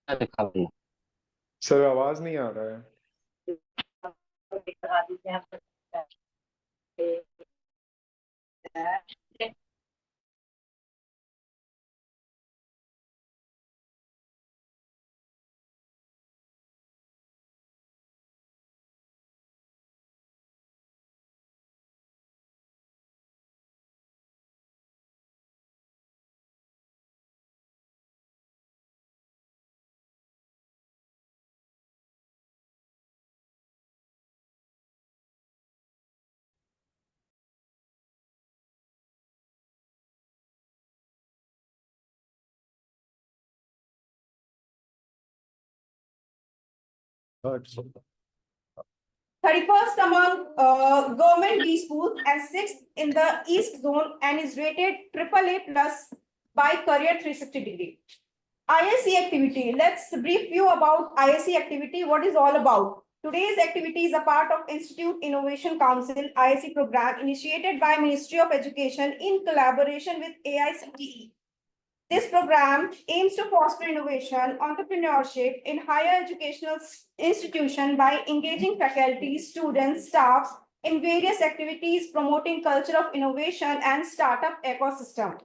Sir आवाज नहीं आ रहा है। अच्छा। 31st among government B schools and 6th in the East Zone and is rated AAA plus by Career 360 degree. ISC activity. Let's brief you about ISC activity. What is all about? Today's activity is a part of Institute Innovation Council ISC program initiated by Ministry of Education in collaboration with AICTE. This program aims to foster innovation, entrepreneurship in higher educational institutions by engaging faculty, students, staff in various activities promoting culture of innovation and startup ecosystem.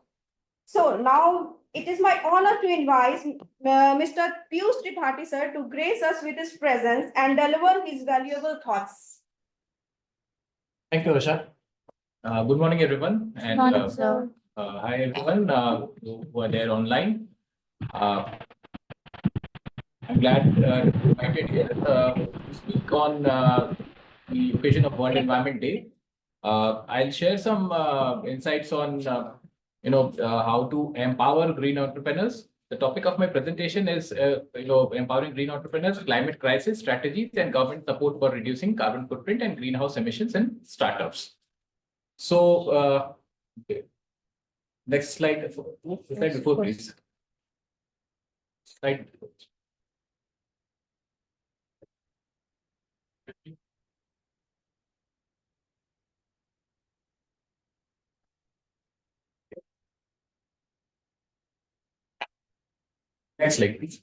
So now it is my honor to invite Mr. Piyush Tripathi sir to grace us with his presence and deliver his valuable thoughts. Thank you, Asha. Good morning, everyone. And Morning, sir. hi, everyone who are there online. I'm glad to be invited here to speak on the occasion of World Environment Day. I'll share some insights on how to empower green entrepreneurs. The topic of my presentation is empowering green entrepreneurs, climate crisis strategies, and government support for reducing carbon footprint and greenhouse emissions in startups. So next slide. Slide before, please. Slide. Next slide, please.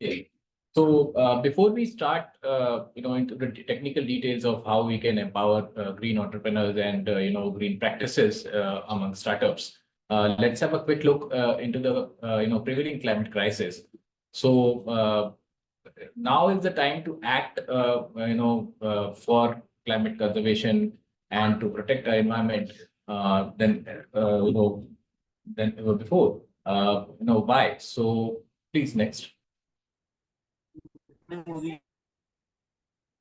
Okay. So before we start, into the technical details of how we can empower green entrepreneurs and green practices among startups, let's have a quick look into the prevailing climate crisis. So now is the time to act, for climate conservation and to protect our environment. Than ever before. Why? So please next.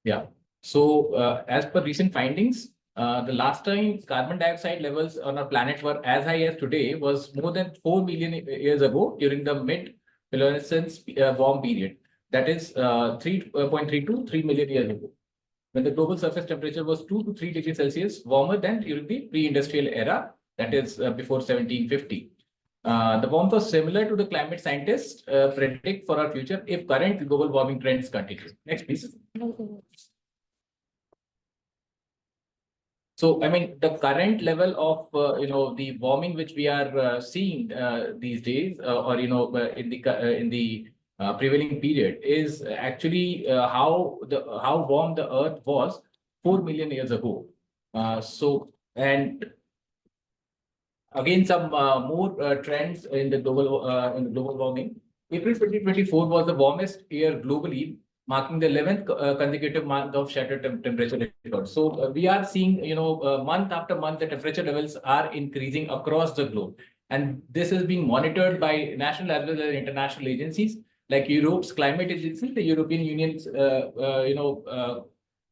Yeah. So as per recent findings, the last time carbon dioxide levels on our planet were as high as today was more than 4 million years ago during the mid-Paleocene warm period. That is 3.32 3 million years ago, when the global surface temperature was 2 to 3 degrees Celsius warmer than during the pre-industrial era, that is before 1750. The warmth was similar to the climate scientists predict for our future if current global warming trends continue. Next, please. So, I mean, the current level of the warming which we are seeing these days, or in the prevailing period, is actually how warm the Earth was 4 million years ago. And again, some more trends in the global warming. April 2024 was the warmest year globally, marking the 11th consecutive month of shattered temperature record. So we are seeing, month after month, the temperature levels are increasing across the globe, and this is being monitored by national as well as international agencies like Europe's climate agency, the European Union's,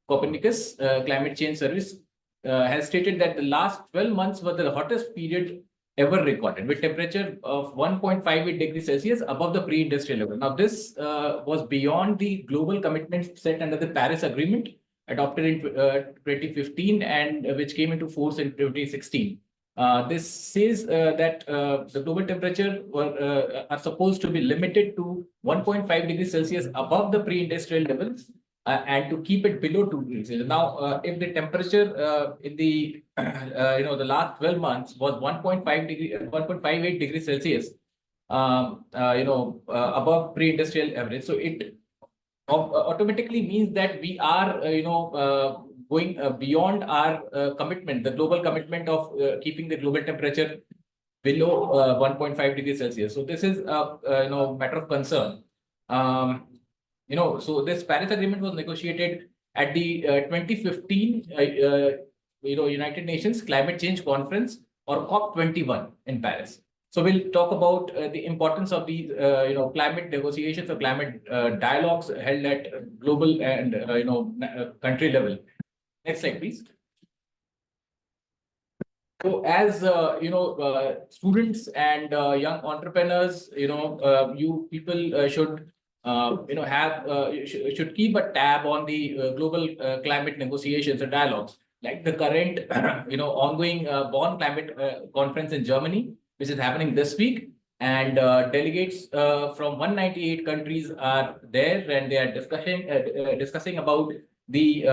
Copernicus Climate Change Service. Has stated that the last 12 months were the hottest period ever recorded, with temperature of 1.58 degrees Celsius above the pre-industrial level. Now, this was beyond the global commitments set under the Paris Agreement, adopted in 2015 and which came into force in 2016. This says that the global temperature are supposed to be limited to 1.5 degrees Celsius above the pre-industrial levels, and to keep it below 2 degrees Celsius. Now, if the temperature in the the last 12 months was 1.58 degrees Celsius, above pre-industrial average. So it automatically means that we are, going beyond our commitment, the global commitment of keeping the global temperature below 1.5 degrees Celsius. So this is a matter of concern. So this Paris Agreement was negotiated at the 2015 United Nations Climate Change Conference, or COP21 in Paris. So we'll talk about the importance of these climate negotiations or climate dialogues held at global and country level. Next slide, please. So as students and young entrepreneurs, you people should should keep a tab on the global climate negotiations and dialogues, like the current ongoing Bonn Climate Conference in Germany, which is happening this week, and delegates from 198 countries are there, and they are discussing about the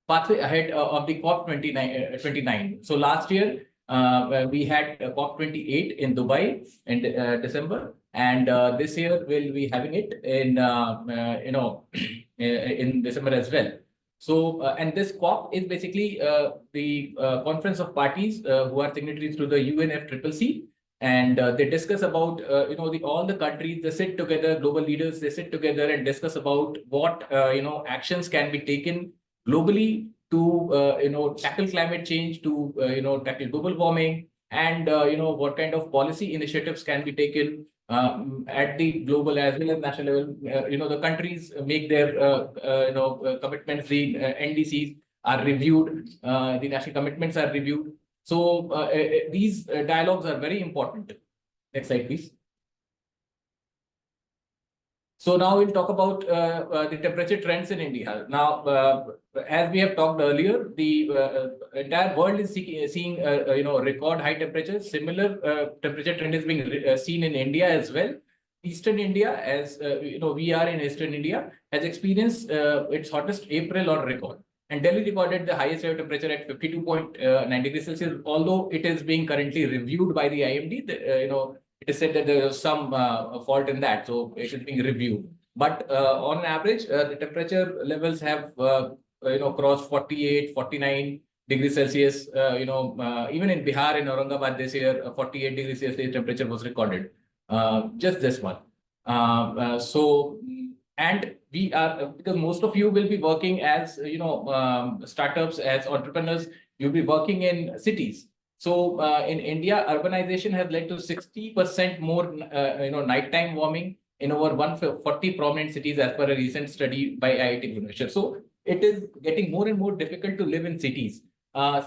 pathway ahead of the COP29. So last year we had COP28 in Dubai in December, and this year we'll be having it in in December as well. So and this COP is basically the conference of parties who are signatories to the UNFCCC, and they discuss about all the countries. They sit together, global leaders, they sit together and discuss about what actions can be taken globally to tackle climate change, to tackle global warming, and what kind of policy initiatives can be taken at the global as well as national level. The countries make their commitments. The NDCs are reviewed. The national commitments are reviewed. So these dialogues are very important. Next slide, please. So now we'll talk about the temperature trends in India. Now, as we have talked earlier, the entire world is seeing record high temperatures. Similar temperature trend is being seen in India as well. Eastern India, as we are in Eastern India, has experienced its hottest April on record. And Delhi recorded the highest ever temperature at 52.9 degrees Celsius. Although it is being currently reviewed by the IMD, it is said that there is some fault in that, so it is being reviewed. But on average, the temperature levels have crossed 48, 49 degrees Celsius. Even in Bihar, in Aurangabad this year, 48 degrees Celsius temperature was recorded. Just this one. And we are, because most of you will be working as startups, as entrepreneurs, you'll be working in cities. So in India, urbanization has led to 60% more nighttime warming in over 140 prominent cities, as per a recent study by IIT Bhubaneswar. So it is getting more and more difficult to live in cities.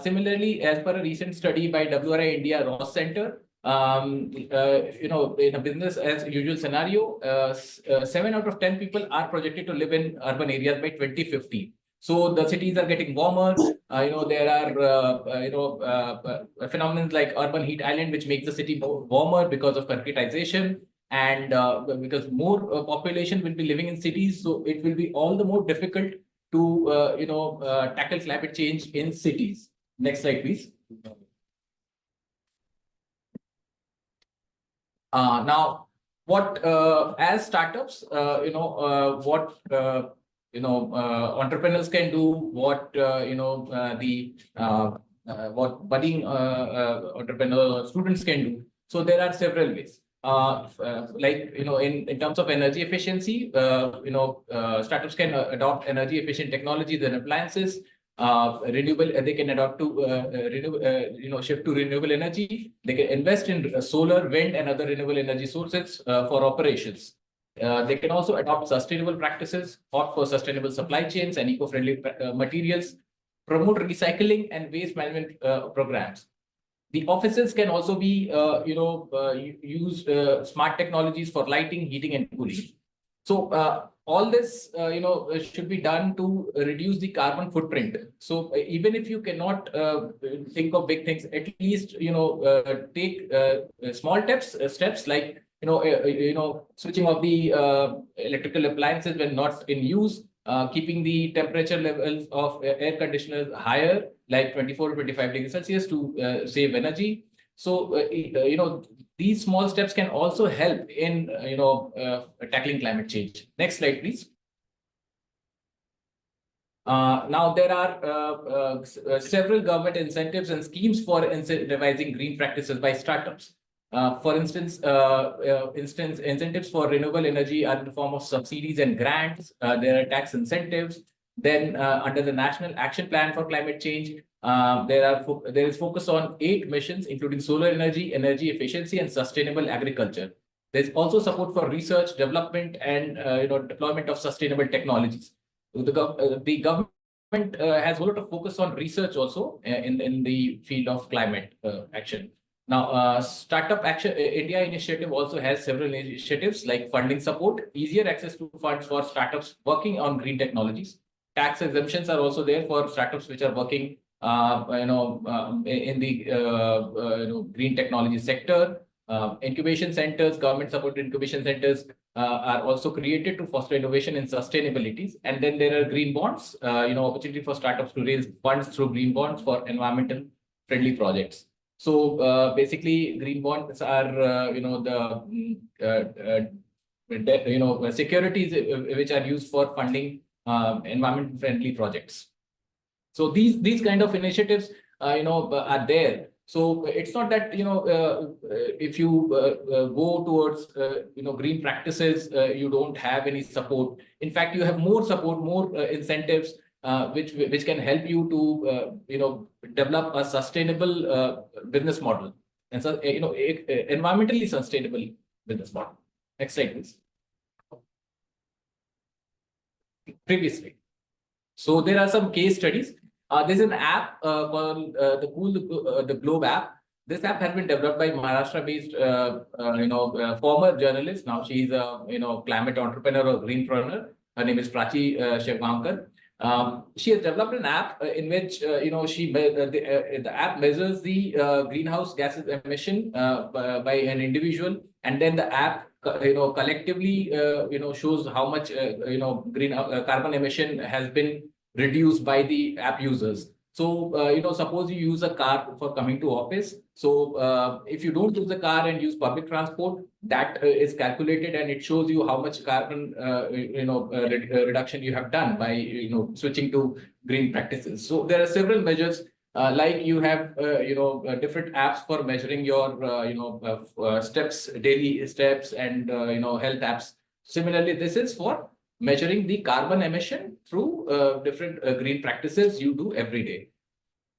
Similarly, as per a recent study by WRI India Ross Center, in a business as usual scenario, 7 out of 10 people are projected to live in urban areas by 2050. So the cities are getting warmer. There are phenomena like urban heat island, which makes the city more warmer because of concretization, and because more population will be living in cities. So it will be all the more difficult to tackle climate change in cities. Next slide, please. Now, what as startups, what entrepreneurs can do, what what budding entrepreneur students can do. So there are several ways. Like in terms of energy efficiency, startups can adopt energy efficient technologies and appliances. Renewable, they can adopt to shift to renewable energy. They can invest in solar, wind, and other renewable energy sources for operations. They can also adopt sustainable practices, opt for sustainable supply chains and eco-friendly materials, promote recycling and waste management programs. The offices can also be, use smart technologies for lighting, heating, and cooling. So all this, should be done to reduce the carbon footprint. So even if you cannot think of big things, at least take small steps like switching off the electrical appliances when not in use, keeping the temperature levels of air conditioners higher, like 24 to 25 degrees Celsius, to save energy. So, these small steps can also help in, tackling climate change. Next slide, please. Now, there are several government incentives and schemes for incentivizing green practices by startups. For instance, incentives for renewable energy are in the form of subsidies and grants. There are tax incentives. Then, under the National Action Plan for Climate Change, there is focus on 8 missions, including solar energy, energy efficiency, and sustainable agriculture. There's also support for research, development, and deployment of sustainable technologies. The government has a lot of focus on research also in the field of climate action. Now, Startup Action India initiative also has several initiatives like funding support, easier access to funds for startups working on green technologies. Tax exemptions are also there for startups which are working, in the green technology sector. Incubation centers, government-supported incubation centers are also created to foster innovation and sustainability. And then there are green bonds, opportunity for startups to raise funds through green bonds for environmental friendly projects. So basically, green bonds are, securities which are used for funding environment friendly projects. So these kind of initiatives, are there. So it's not that, if you go towards, green practices, you don't have any support. In fact, you have more support, more incentives, which can help you to, develop a sustainable business model. And so, environmentally sustainable business model. Next slide, please. Previously. So there are some case studies. There's an app called the Globe app. This app has been developed by Maharashtra-based, former journalist. Now she's a climate entrepreneur or greenpreneur. Her name is Prachi Shivgaonkar. She has developed an app in which the app measures the greenhouse gases emission by an individual, and then the app collectively shows how much green carbon emission has been reduced by the app users. So suppose you use a car for coming to office. So if you don't use the car and use public transport, that is calculated and it shows you how much carbon reduction you have done by switching to green practices. So there are several measures. Like you have different apps for measuring your steps, daily steps, and health apps. Similarly, this is for measuring the carbon emission through different green practices you do every day.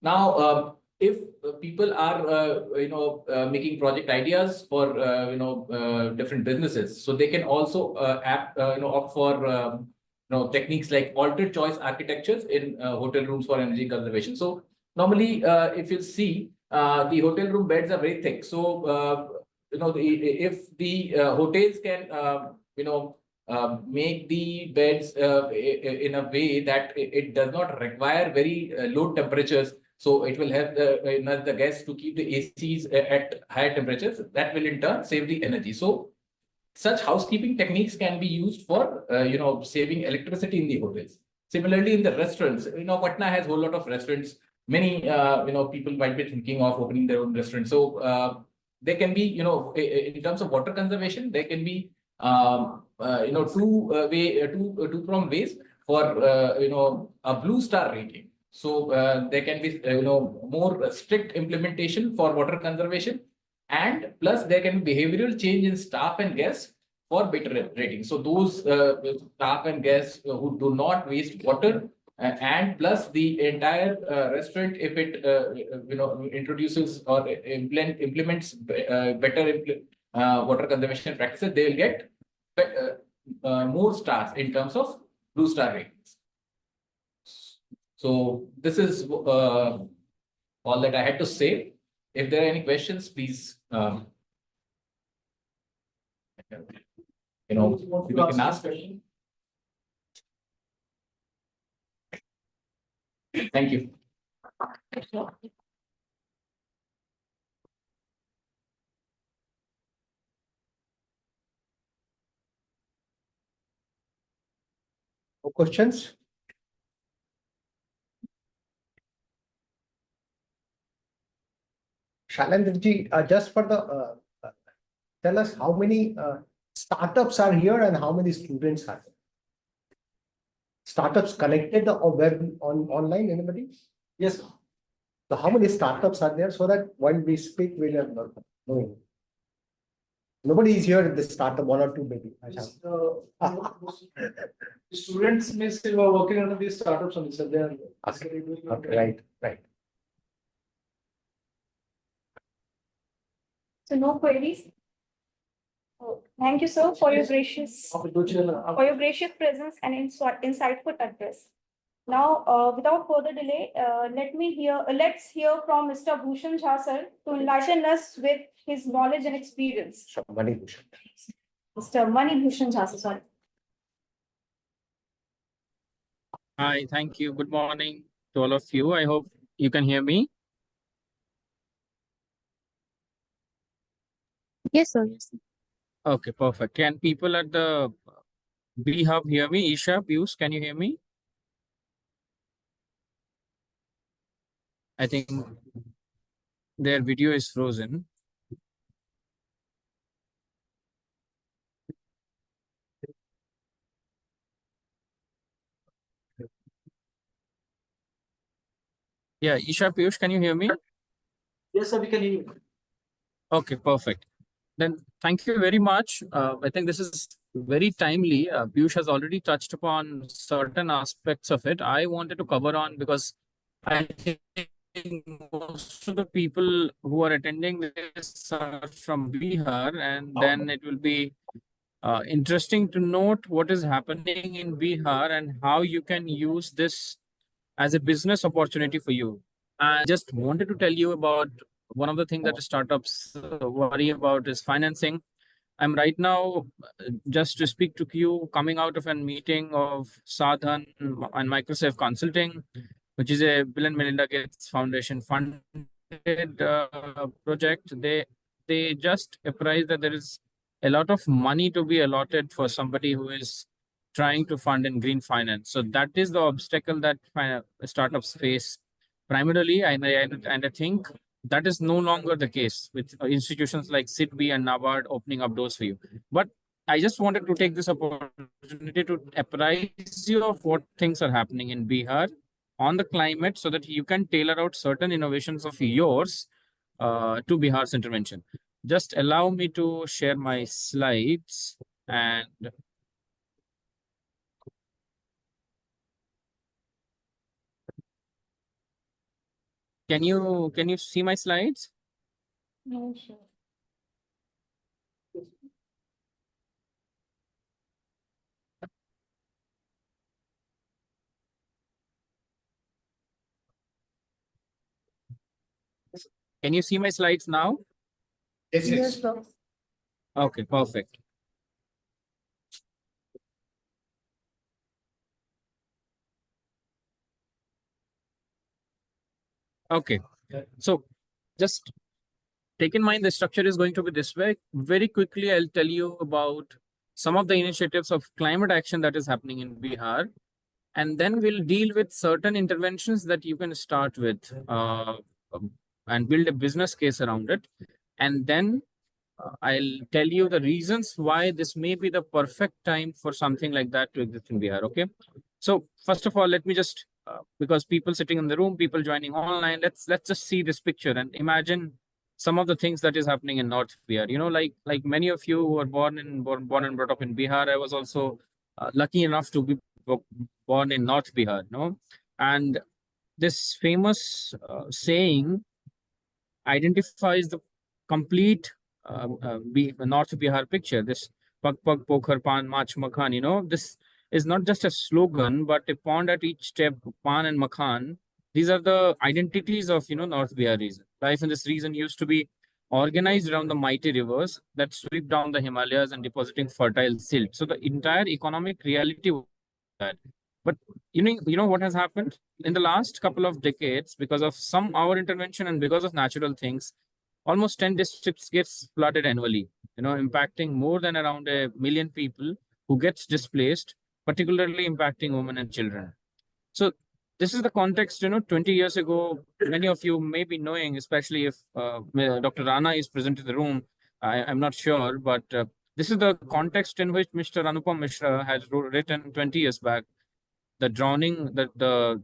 Now, if people are making project ideas for different businesses, so they can also opt for techniques like altered choice architectures in hotel rooms for energy conservation. So normally, if you see, the hotel room beds are very thick. So if the hotels can make the beds in a way that it does not require very low temperatures. So it will help the guests to keep the ACs at higher temperatures. That will in turn save the energy. So such housekeeping techniques can be used for saving electricity in the hotels. Similarly, in the restaurants, Patna has a whole lot of restaurants. Many people might be thinking of opening their own restaurant. So there can be in terms of water conservation, there can be two-pronged ways for a blue star rating. So there can be more strict implementation for water conservation, and plus there can be behavioral change in staff and guests for better rating. So those staff and guests who do not waste water, and plus the entire restaurant, if it introduces or implements better water conservation practices, they will get more stars in terms of blue star ratings. So this is all that I had to say. If there are any questions, please, people can ask. Thank you. No questions? Shailendraji, just for the, tell us how many startups are here and how many students are there? Startups connected or web online, anybody? Yes. So how many startups are there so that when we speak, we'll have knowing. Nobody is here in this startup, one or two maybe. Students may still are working under these startups only, so they are. Okay, right. So no queries? Oh, thank you, sir, for your gracious presence and insightful address. Now, without further delay, let's hear from Mr. Bhushan Jha, sir, to enlighten us with his knowledge and experience. So Mani Bhushan. Mr. Mani Bhushan Jha, sir, sorry. Hi, thank you. Good morning to all of you. I hope you can hear me. Yes, sir. Yes, sir. Okay, perfect. Can people at the B Hub hear me? Isha, Pius, can you hear me? I think their video is frozen. Yeah, Isha, Pius, can you hear me? Yes, sir, we can hear you. Okay, perfect. Then thank you very much. I think this is very timely. Piyush has already touched upon certain aspects of it. I wanted to cover on because I think most of the people who are attending this are from Bihar, and then it will be interesting to note what is happening in Bihar and how you can use this as a business opportunity for you. I just wanted to tell you about one of the things that startups worry about is financing. I'm right now, just to speak to you, coming out of a meeting of Sadhan and Microsoft Consulting, which is a Bill and Melinda Gates Foundation funded project. They just apprised that there is a lot of money to be allotted for somebody who is trying to fund in green finance. So that is the obstacle that startups face primarily, and I think that is no longer the case with institutions like SIDBI and NABARD opening up doors for you. But I just wanted to take this opportunity to apprise you of what things are happening in Bihar on the climate so that you can tailor out certain innovations of yours to Bihar's intervention. Just allow me to share my slides and can you see my slides? No, sure. Can you see my slides now? Yes. sir. Okay, perfect. Okay, so just take in mind the structure is going to be this way. Very quickly, I'll tell you about some of the initiatives of climate action that is happening in Bihar. And then we'll deal with certain interventions that you can start with and build a business case around it. And then I'll tell you the reasons why this may be the perfect time for something like that to exist in Bihar. Okay. So first of all, let me just, because people sitting in the room, people joining online, let's just see this picture and imagine some of the things that is happening in North Bihar. You know, like many of you who are born and brought up in Bihar, I was also lucky enough to be born in North Bihar, no? And this famous saying identifies the complete North Bihar picture. This Pag Pag Pokhar Pan Mach Makhan, you know, this is not just a slogan, but a pond at each step, Pan and Makhan. These are the identities of, you know, North Bihar region. Life in this region used to be organized around the mighty rivers that sweep down the Himalayas and depositing fertile silt. So the entire economic reality was that. But you know what has happened in the last couple of decades because of some our intervention and because of natural things, almost 10 districts gets flooded annually, you know, impacting more than around 1 million people who gets displaced, particularly impacting women and children. So this is the context, 20 years ago, many of you may be knowing, especially if Dr. Rana is present in the room. I'm not sure, but this is the context in which Mr. Anupam Mishra has written 20 years back. The drowning, the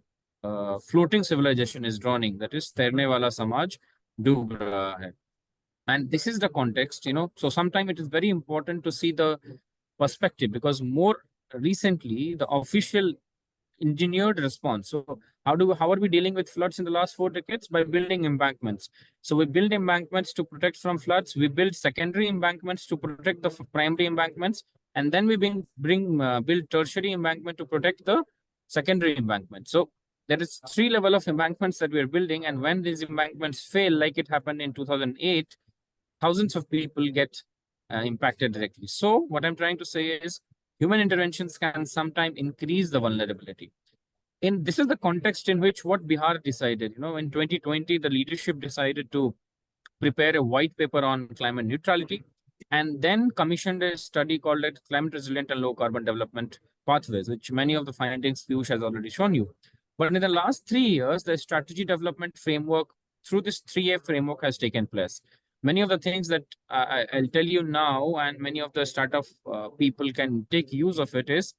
floating civilization is drowning. That is, Tairne wala samaj doob raha hai. And this is the context, So sometimes it is very important to see the perspective, because more recently the official engineered response. So how are we dealing with floods in the last 4 decades? By building embankments. So we build embankments to protect from floods. We build secondary embankments to protect the primary embankments, and then we build tertiary embankment to protect the secondary embankment. So there is 3 level of embankments that we are building, and when these embankments fail, like it happened in 2008, thousands of people get impacted directly. So what I'm trying to say is, human interventions can sometimes increase the vulnerability. This is the context in which what Bihar decided, in 2020, the leadership decided to prepare a white paper on climate neutrality, and then commissioned a study called Climate Resilient and Low Carbon Development Pathways, which many of the findings Piyush has already shown you. But in the last 3 years, the strategy development framework through this 3A framework has taken place. Many of the things that I'll tell you now, and many of the startup people can take use of it, is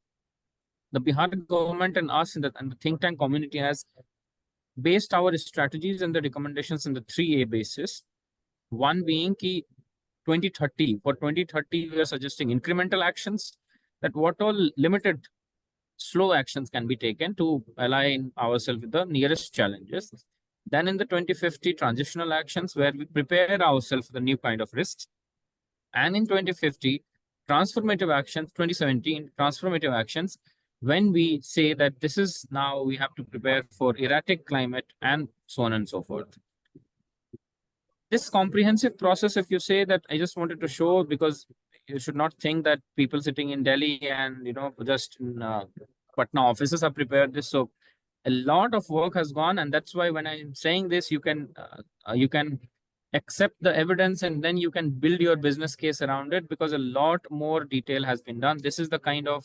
the Bihar government and us and the think tank community has based our strategies and the recommendations in the 3A basis. One being key 2030. For 2030, we are suggesting incremental actions, that what all limited slow actions can be taken to align ourselves with the nearest challenges. Then in the 2050 transitional actions, where we prepare ourselves for the new kind of risks. And in 2050, transformative actions, 2017, transformative actions, when we say that this is now we have to prepare for erratic climate and so on and so forth. This comprehensive process, if you say that, I just wanted to show, because you should not think that people sitting in Delhi and, just in Patna offices have prepared this. So a lot of work has gone, and that's why when I'm saying this, you can accept the evidence, and then you can build your business case around it, because a lot more detail has been done. This is the kind of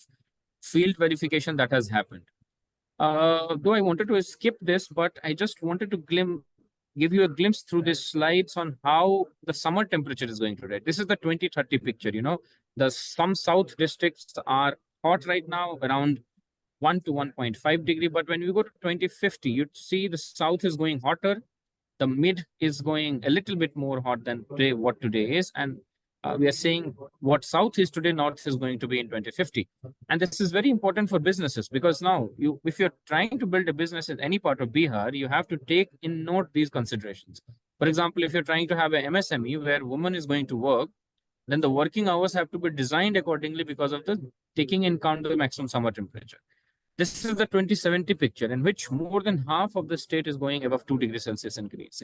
field verification that has happened. Though I wanted to skip this, but I just wanted to give you a glimpse through these slides on how the summer temperature is going today. This is the 2030 picture. Some south districts are hot right now, around 1 to 1.5 degree. But when we go to 2050, you'd see the south is going hotter. The mid is going a little bit more hot than what today is. And we are seeing what south is today, north is going to be in 2050. And this is very important for businesses, because now if you're trying to build a business in any part of Bihar, you have to take in note these considerations. For example, if you're trying to have an MSME where woman is going to work, then the working hours have to be designed accordingly, because of the taking in account the maximum summer temperature. This is the 2070 picture, in which more than half of the state is going above 2 degrees Celsius increase.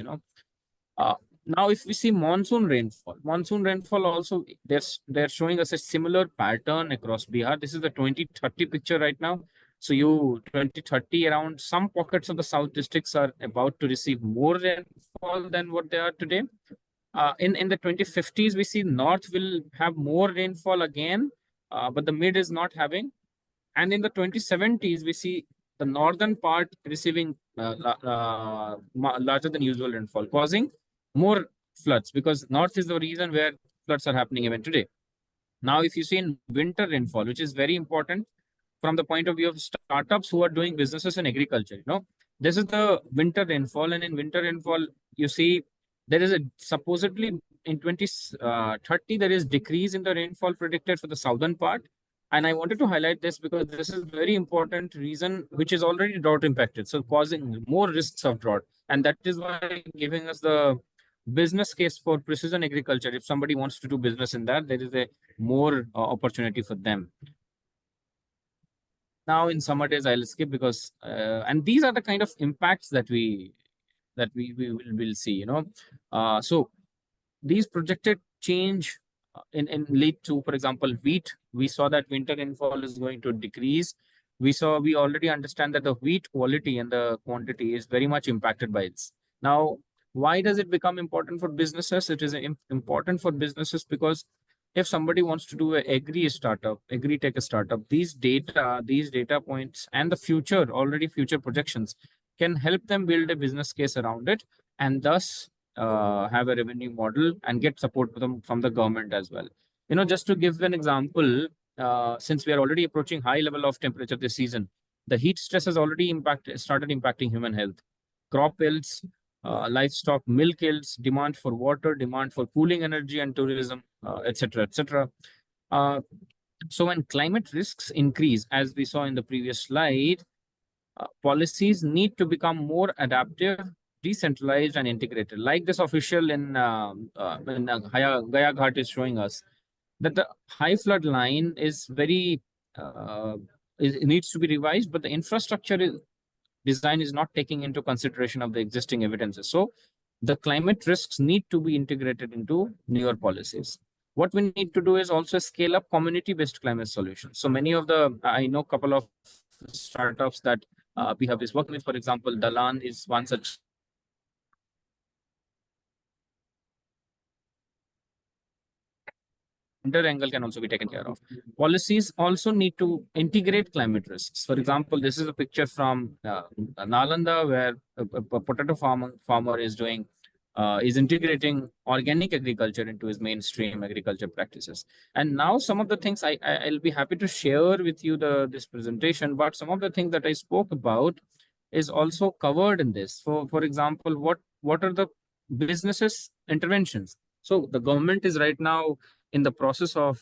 Now, if we see monsoon rainfall also, they're showing us a similar pattern across Bihar. This is the 2030 picture right now. So 2030, around some pockets of the south districts are about to receive more rainfall than what they are today. In the 2050s, we see north will have more rainfall again, but the mid is not having. And in the 2070s, we see the northern part receiving larger than usual rainfall, causing more floods, because north is the reason where floods are happening even today. Now, if you see in winter rainfall, which is very important from the point of view of startups who are doing businesses in agriculture, this is the winter rainfall. And in winter rainfall, you see there is supposedly in 2030, there is decrease in the rainfall predicted for the southern part. And I wanted to highlight this because this is a very important reason, which is already drought impacted, so causing more risks of drought. And that is why giving us the business case for precision agriculture. If somebody wants to do business in that, there is a more opportunity for them. Now in summer days, I'll skip because, and these are the kind of impacts that we will see, so these projected change in lead to, for example, wheat. We saw that winter rainfall is going to decrease. We already understand that the wheat quality and the quantity is very much impacted by this. Now, why does it become important for businesses? It is important for businesses because if somebody wants to do a agri-tech startup, these data points and the future projections can help them build a business case around it, and thus have a revenue model and get support from the government as well. Just to give an example, since we are already approaching high level of temperature this season, the heat stress has already started impacting human health. Crop yields, livestock milk yields, demand for water, demand for cooling energy and tourism, etc., etc. So when climate risks increase, as we saw in the previous slide, policies need to become more adaptive, decentralized, and integrated. Like this official in Gaya Ghat is showing us that the high flood line is very it needs to be revised, but the design is not taking into consideration of the existing evidences. So the climate risks need to be integrated into newer policies. What we need to do is also scale up community-based climate solutions. So I know a couple of startups that Bihab is working with. For example, Dalan is one such. Angle can also be taken care of. Policies also need to integrate climate risks. For example, this is a picture from Nalanda, where a potato farmer is integrating organic agriculture into his mainstream agriculture practices. And now some of the things I'll be happy to share with you this presentation, but some of the things that I spoke about is also covered in this. For example, what are the businesses interventions? So the government is right now in the process of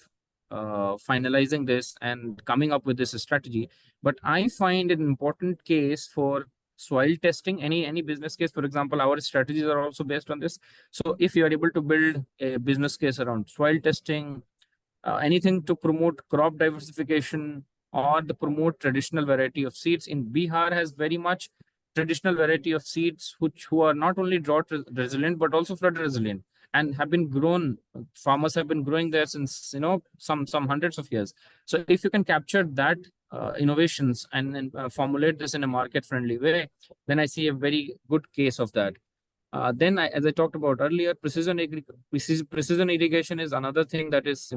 finalizing this and coming up with this strategy. But I find an important case for soil testing, any business case. For example, our strategies are also based on this. So if you are able to build a business case around soil testing, anything to promote crop diversification or the promote traditional variety of seeds, in Bihar has very much traditional variety of seeds who are not only drought resilient but also flood resilient, and have been grown. Farmers have been growing there since some hundreds of years. So if you can capture that innovations and formulate this in a market friendly way, then I see a very good case of that. Then as I talked about earlier, precision irrigation is another thing that is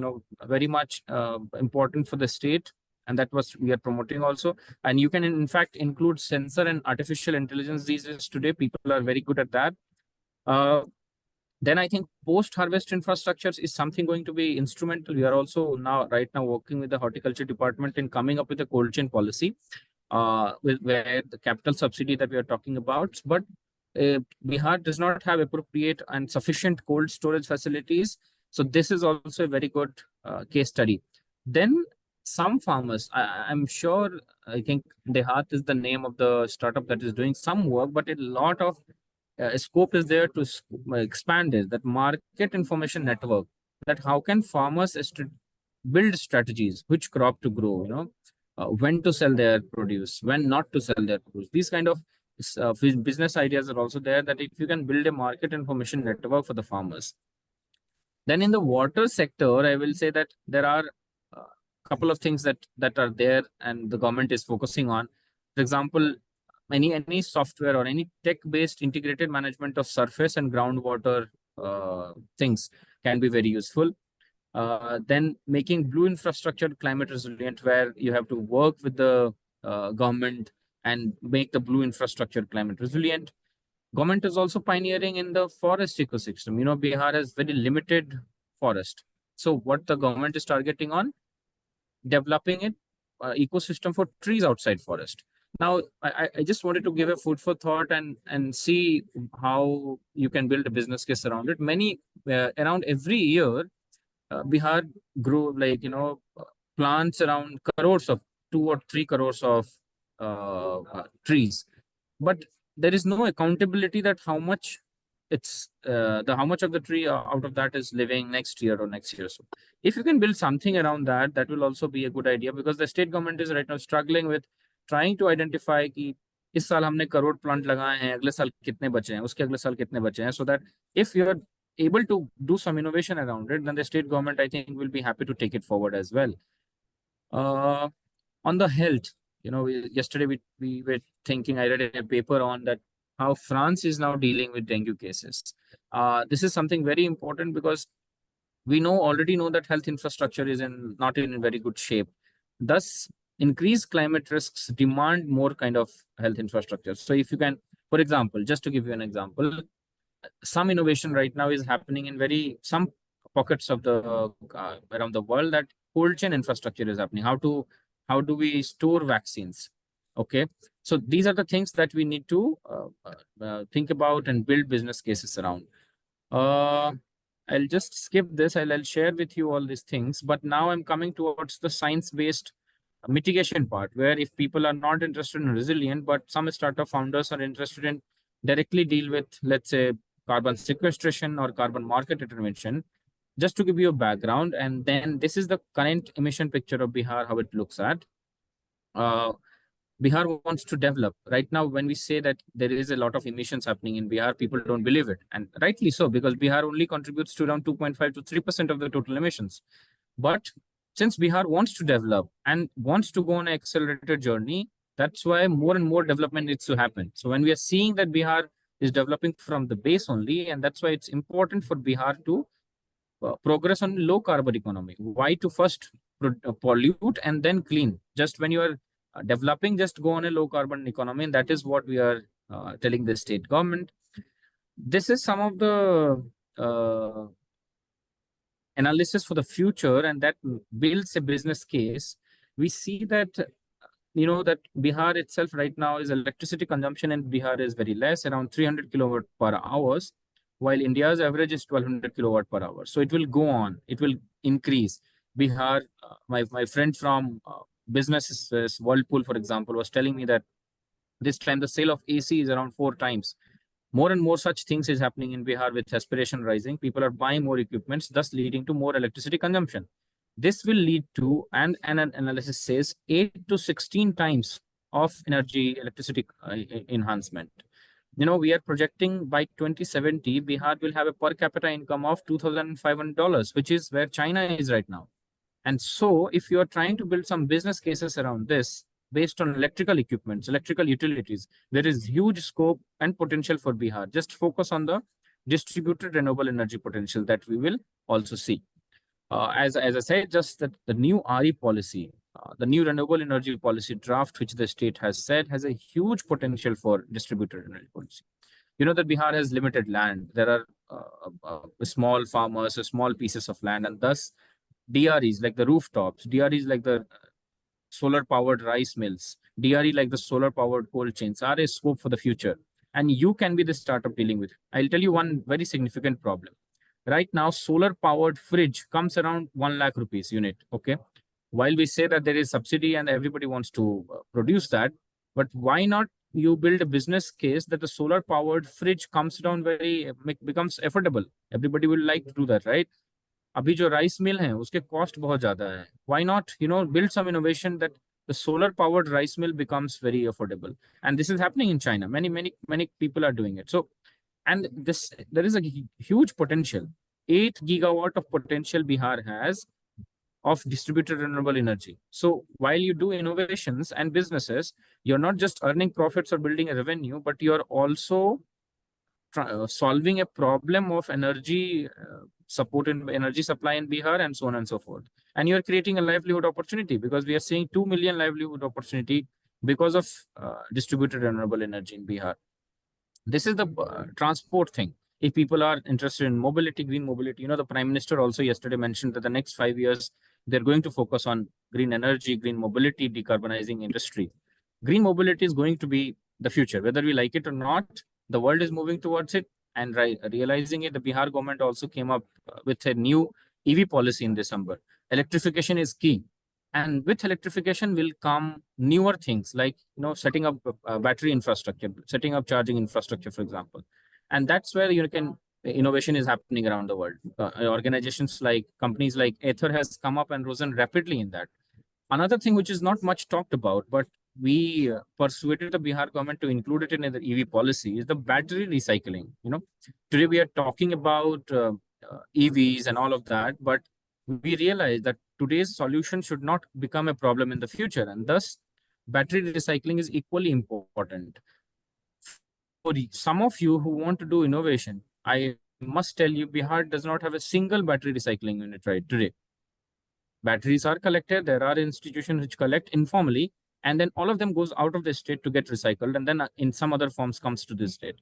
very much important for the state, and that was we are promoting also. And you can in fact include sensor and artificial intelligence these days. Today people are very good at that. Then I think post-harvest infrastructures is something going to be instrumental. We are also right now working with the horticulture department in coming up with a cold chain policy, where the capital subsidy that we are talking about. But Bihar does not have appropriate and sufficient cold storage facilities. So this is also a very good case study. Then some farmers, I'm sure, I think Dehat is the name of the startup that is doing some work, but a lot of scope is there to expand it, that market information network, that how can farmers build strategies, which crop to grow, when to sell their produce, when not to sell their produce. These kind of business ideas are also there, that if you can build a market information network for the farmers. Then in the water sector, I will say that there are a couple of things that are there and the government is focusing on. For example, any software or any tech-based integrated management of surface and groundwater things can be very useful. Then making blue infrastructure climate resilient, where you have to work with the government and make the blue infrastructure climate resilient. Government is also pioneering in the forest ecosystem. Bihar has very limited forest. So what the government is targeting on, developing an ecosystem for trees outside forest. Now, I just wanted to give a food for thought and see how you can build a business case around it. Around every year, Bihar grow plants around crores of 2 or 3 crores of trees, but there is no accountability that how much how much of the tree out of that is living next year or next year. So if you can build something around that, that will also be a good idea, because the state government is right now struggling with trying to identify कि इस साल हमने crore plant लगाए हैं, अगले साल कितने बचे हैं, उसके अगले साल कितने बचे हैं, so that if you are able to do some innovation around it, then the state government, I think, will be happy to take it forward as well. On the health, yesterday we were thinking, I read a paper on that, how France is now dealing with dengue cases. This is something very important, because we already know that health infrastructure is not in very good shape. Thus, increased climate risks demand more kind of health infrastructure. So if you can, for example, just to give you an example, some innovation right now is happening in some pockets of the around the world, that cold chain infrastructure is happening. How do we store vaccines? Okay, so these are the things that we need to think about and build business cases around. I'll just skip this. I'll share with you all these things, but now I'm coming towards the science-based mitigation part, where if people are not interested in resilient, but some startup founders are interested in directly deal with, let's say, carbon sequestration or carbon market intervention. Just to give you a background, and then this is the current emission picture of Bihar, how it looks at. Bihar wants to develop. Right now, when we say that there is a lot of emissions happening in Bihar, people don't believe it. And rightly so, because Bihar only contributes to around 2.5 to 3% of the total emissions. But since Bihar wants to develop and wants to go on an accelerated journey, that's why more and more development needs to happen. So when we are seeing that Bihar is developing from the base only, and that's why it's important for Bihar to progress on low carbon economy. Why to first pollute and then clean? Just when you are developing, just go on a low carbon economy, and that is what we are telling the state government. This is some of the analysis for the future, and that builds a business case. We see that that Bihar itself right now is electricity consumption in Bihar is very less, around 300 kilowatt per hours, while India's average is 1200 kilowatt per hour. So it will go on, it will increase. Bihar, my friend from businesses, Whirlpool, for example, was telling me that this time the sale of AC is around 4 times. More and more such things is happening in Bihar with aspiration rising. People are buying more equipments, thus leading to more electricity consumption. This will lead to, and an analysis says, 8 to 16 times of electricity enhancement. We are projecting by 2070, Bihar will have a per capita income of $2,500, which is where China is right now. And so if you are trying to build some business cases around this, based on electrical equipments, electrical utilities, there is huge scope and potential for Bihar. Just focus on the distributed renewable energy potential that we will also see. As I said, just that the new RE policy, the new renewable energy policy draft, which the state has said, has a huge potential for distributed energy policy. That Bihar has limited land. There are small farmers, small pieces of land, and thus DREs like the rooftops, DREs like the solar powered rice mills, DRE like the solar powered cold chains are a scope for the future. And you can be the startup dealing with. I'll tell you one very significant problem. Right now, solar powered fridge comes around 1 lakh rupees unit. Okay. While we say that there is subsidy and everybody wants to produce that, but why not you build a business case that the solar powered fridge comes down becomes affordable? Everybody will like to do that, right? अभी जो rice mill है उसके cost बहुत ज्यादा है. Why not build some innovation that the solar powered rice mill becomes very affordable? And this is happening in China. Many people are doing it. So, and there is a huge potential. 8 gigawatt of potential Bihar has of distributed renewable energy. So while you do innovations and businesses, you're not just earning profits or building a revenue, but you're also solving a problem of energy support in energy supply in Bihar, and so on and so forth. And you're creating a livelihood opportunity, because we are seeing 2 million livelihood opportunity because of distributed renewable energy in Bihar. This is the transport thing. If people are interested in mobility, green mobility, the Prime Minister also yesterday mentioned that the next 5 years, they're going to focus on green energy, green mobility, decarbonizing industry. Green mobility is going to be the future, whether we like it or not. The world is moving towards it, and realizing it, the Bihar government also came up with a new EV policy in December. Electrification is key. And with electrification will come newer things like, setting up battery infrastructure, setting up charging infrastructure, for example. And that's where innovation is happening around the world. Organizations like companies like Ather has come up and risen rapidly in that. Another thing which is not much talked about, but we persuaded the Bihar government to include it in the EV policy, is the battery recycling. Today we are talking about EVs and all of that, but we realize that today's solution should not become a problem in the future, and thus battery recycling is equally important. For some of you who want to do innovation, I must tell you, Bihar does not have a single battery recycling unit right today. Batteries are collected. There are institutions which collect informally, and then all of them goes out of the state to get recycled, and then in some other forms comes to this state.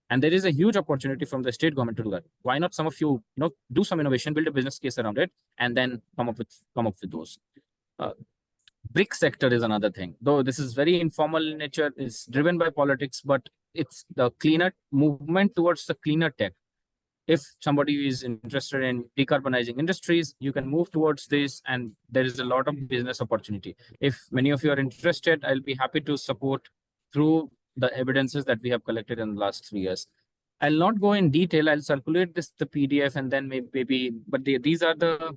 And there is a huge opportunity from the state government to do that. Why not some of you, do some innovation, build a business case around it, and then come up with those. Brick sector is another thing, though this is very informal in nature, is driven by politics, but it's the cleaner movement towards the cleaner tech. If somebody is interested in decarbonizing industries, you can move towards this, and there is a lot of business opportunity. If many of you are interested, I'll be happy to support through the evidences that we have collected in the last 3 years. I'll not go in detail. I'll circulate the PDF, and then maybe, but these are the,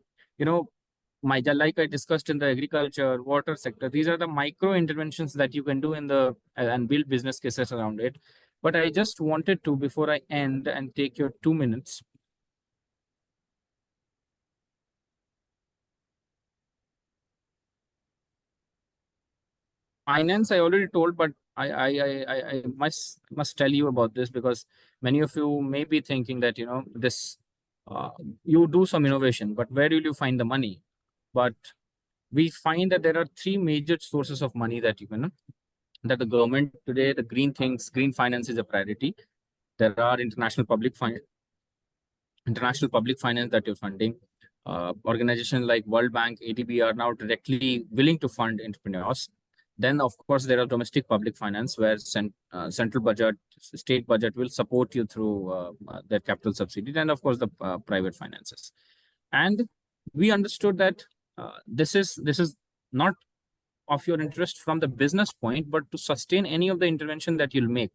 like I discussed in the agriculture, water sector, these are the micro interventions that you can do in the and build business cases around it. But I just wanted to, before I end and take your 2 minutes, finance, I already told, but I must tell you about this, because many of you may be thinking that, this, you do some innovation, but where will you find the money? But we find that there are 3 major sources of money that that the government today, the green finance is a priority. There are international public finance that you're funding. Organizations like World Bank, ADB are now directly willing to fund entrepreneurs. Then, of course, there are domestic public finance where central budget, state budget will support you through their capital subsidy, and of course the private finances. And we understood that this is not of your interest from the business point, but to sustain any of the intervention that you'll make.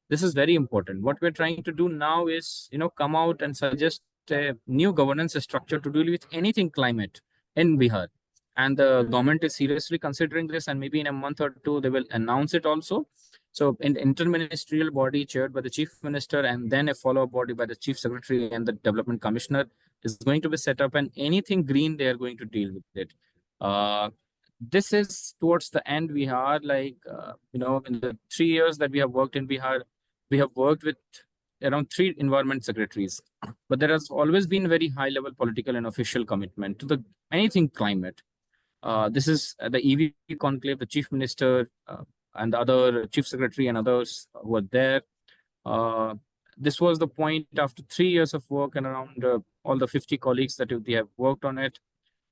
This is very important. What we're trying to do now is, come out and suggest a new governance structure to deal with anything climate in Bihar. And the government is seriously considering this, and maybe in a month or 2, they will announce it also. So an interministerial body chaired by the chief minister, and then a follow-up body by the chief secretary and the development commissioner is going to be set up, and anything green, they are going to deal with it. This is towards the end. We are like, in the 3 years that we have worked in Bihar, we have worked with around 3 environment secretaries, but there has always been very high level political and official commitment to anything climate. This is the EV conclave, the chief minister and the other chief secretary and others were there. This was the point after 3 years of work, and around all the 50 colleagues that we have worked on it.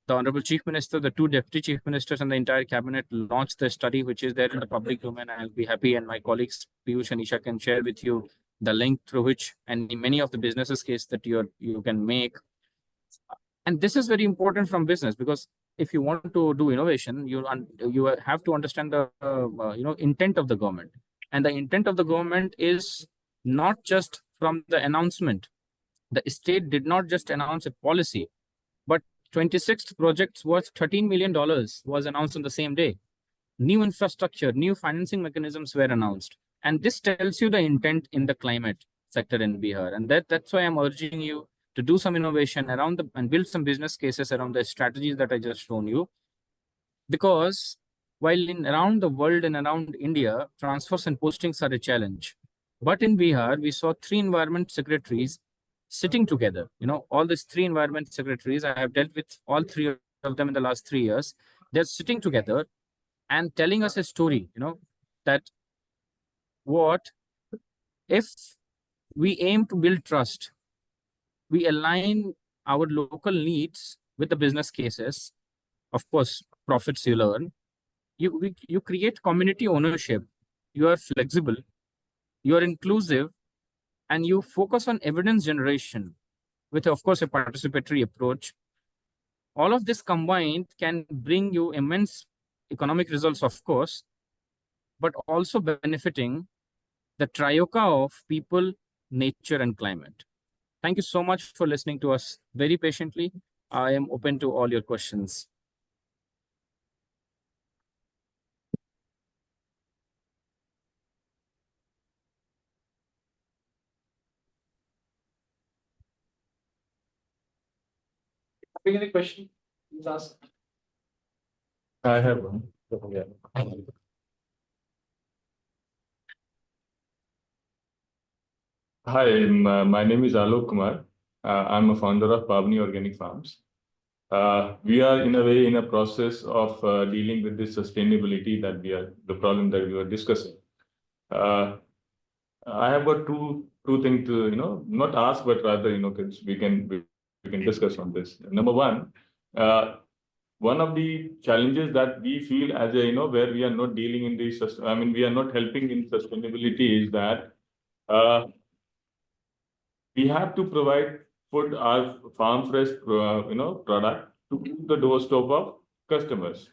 The Honorable Chief Minister, the 2 Deputy Chief Ministers, and the entire cabinet launched the study, which is there in the public domain. I'll be happy, and my colleagues Piyush and Isha can share with you the link through which, and many of the businesses case that you can make. And this is very important from business, because if you want to do innovation, you have to understand the intent of the government, and the intent of the government is not just from the announcement. The state did not just announce a policy, but 26 projects worth $13 million was announced on the same day. New infrastructure, new financing mechanisms were announced. And this tells you the intent in the climate sector in Bihar. And that's why I'm urging you to do some innovation around and build some business cases around the strategies that I just shown you. Because while around the world and around India, transfers and postings are a challenge. But in Bihar, we saw 3 environment secretaries sitting together. All these 3 environment secretaries, I have dealt with all 3 of them in the last 3 years. They're sitting together and telling us a story, that what if we aim to build trust, we align our local needs with the business cases, of course, profits you learn, you create community ownership, you are flexible, you are inclusive, and you focus on evidence generation with, of course, a participatory approach. All of this combined can bring you immense economic results, of course, but also benefiting the trioca of people, nature, and climate. Thank you so much for listening to us very patiently. I am open to all your questions. Any question? Please ask. I have one. Yeah. Okay. Hi, my name is Alok Kumar. I'm a founder of Pavni Organic Farms. We are in a way in a process of dealing with this sustainability the problem that we were discussing. I have got two things to, not ask, but rather, 'cause we can discuss on this. Number one of the challenges that we feel as a, where we are not dealing in this, we are not helping in sustainability is that, we have to provide food, our farm fresh, product to the doorstep of customers.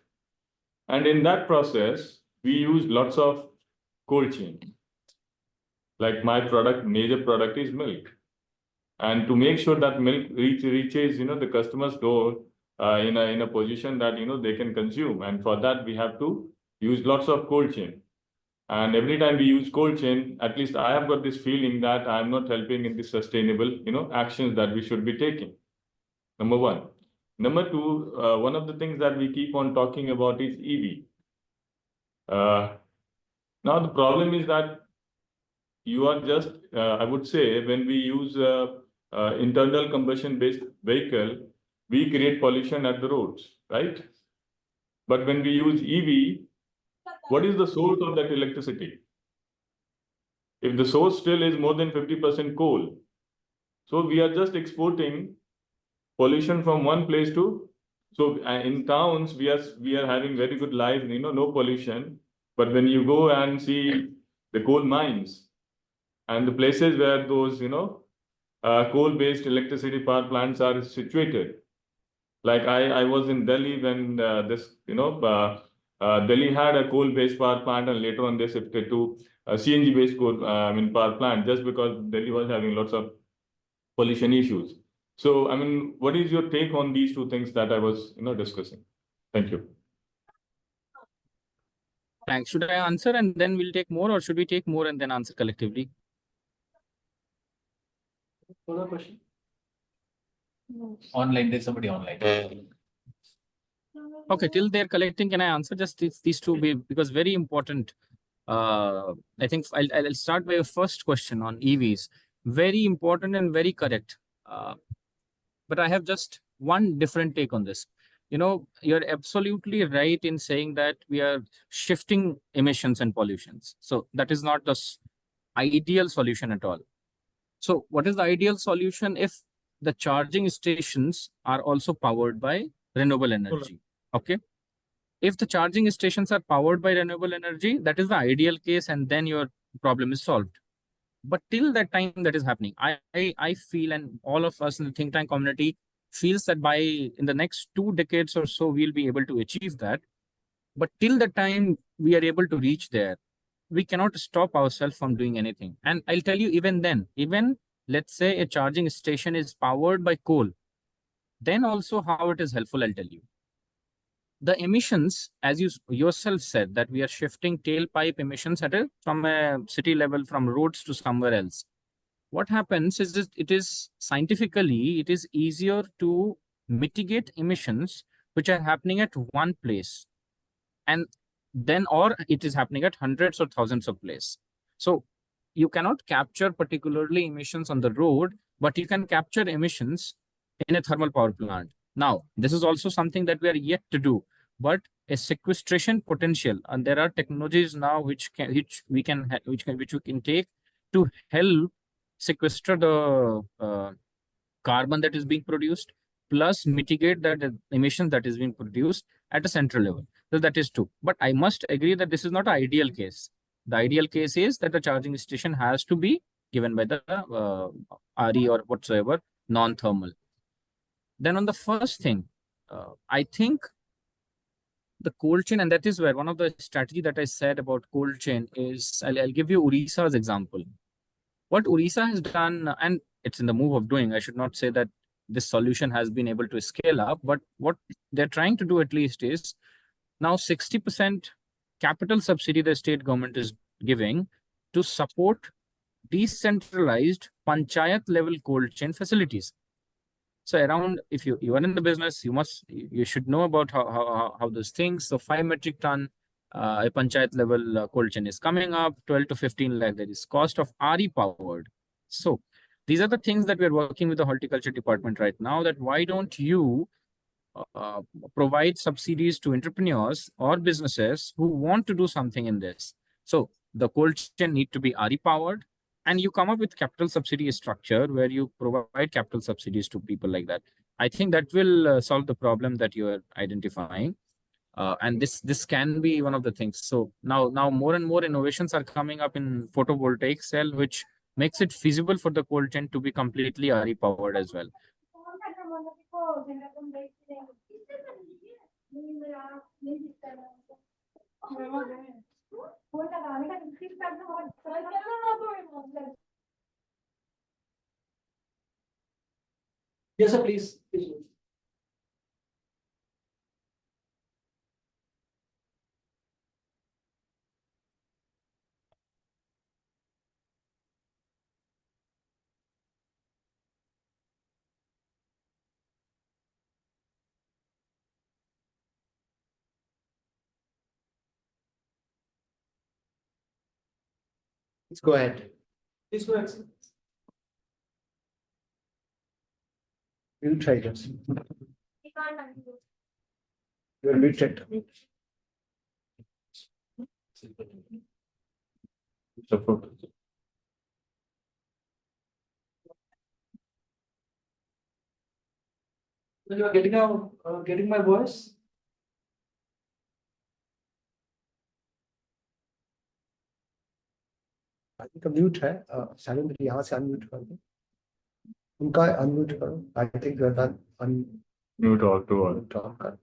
And in that process, we use lots of cold chain. Like my major product is milk. And to make sure that milk reaches, the customer's door in a position that, they can consume. And for that, we have to use lots of cold chain. And every time we use cold chain, at least I have got this feeling that I'm not helping in the sustainable, actions that we should be taking. Number one. Number two, one of the things that we keep on talking about is EV. Now the problem is that you are just, I would say, when we use internal combustion based vehicle, we create pollution at the roads, right? But when we use EV, what is the source of that electricity? If the source still is more than 50% coal, so we are just exporting pollution from one place to. So in towns we are having very good life, no pollution. But when you go and see the coal mines and the places where those coal-based electricity power plants are situated, like I was in Delhi when Delhi had a coal-based power plant, and later on they shifted to a CNG-based power plant, just because Delhi was having lots of pollution issues. So, what is your take on these two things that I was, discussing? Thank you. Thanks. Should I answer and then we'll take more, or should we take more and then answer collectively? Further question? Online, there's somebody online. Okay, till they're collecting, can I answer just these two because very important. I think I'll start by your first question on EVs. Very important and very correct. But I have just one different take on this. You're absolutely right in saying that we are shifting emissions and pollutions. So that is not the ideal solution at all. So what is the ideal solution if the charging stations are also powered by renewable energy? Okay. If the charging stations are powered by renewable energy, that is the ideal case, and then your problem is solved. But till that time that is happening, I feel, and all of us in the think tank community feels that in the next 2 decades or so, we'll be able to achieve that. But till the time we are able to reach there, we cannot stop ourselves from doing anything. And I'll tell you, even then, let's say a charging station is powered by coal, then also how it is helpful, I'll tell you. The emissions, as you yourself said, that we are shifting tailpipe emissions from a city level, from roads to somewhere else. What happens is that it is easier to mitigate emissions which are happening at one place, and then, or it is happening at hundreds or thousands of places. So you cannot capture particularly emissions on the road, but you can capture emissions in a thermal power plant. Now, this is also something that we are yet to do, but a sequestration potential, and there are technologies now which we can take to help sequester the carbon that is being produced, plus mitigate that emission that is being produced at a central level. So that is true. But I must agree that this is not an ideal case. The ideal case is that the charging station has to be given by the RE or whatsoever, non-thermal. Then on the first thing, I think the cold chain, and that is where one of the strategy that I said about cold chain is, I'll give you Odisha's example. What Odisha has done, and it's in the move of doing, I should not say that this solution has been able to scale up, but what they're trying to do at least is now 60% capital subsidy the state government is giving to support decentralized panchayat level cold chain facilities. So around, if you are in the business, you should know about how those things. So 5 metric ton a panchayat level cold chain is coming up, 12 to 15 lakh. That is cost of RE powered. So these are the things that we're working with the horticulture department right now, that why don't you provide subsidies to entrepreneurs or businesses who want to do something in this. So the cold chain need to be RE powered, and you come up with capital subsidy structure where you provide capital subsidies to people like that. I think that will solve the problem that you are identifying. And this can be one of the things. So now more and more innovations are coming up in photovoltaic cell, which makes it feasible for the cold chain to be completely RE powered as well. Yes, sir, please. Let's go ahead. Please go ahead, sir. We'll try this. You're muted. You are getting my voice? इनका mute है शैलेंद्र यहाँ से unmute कर दो उनका unmute करो I think Mute all to all. कर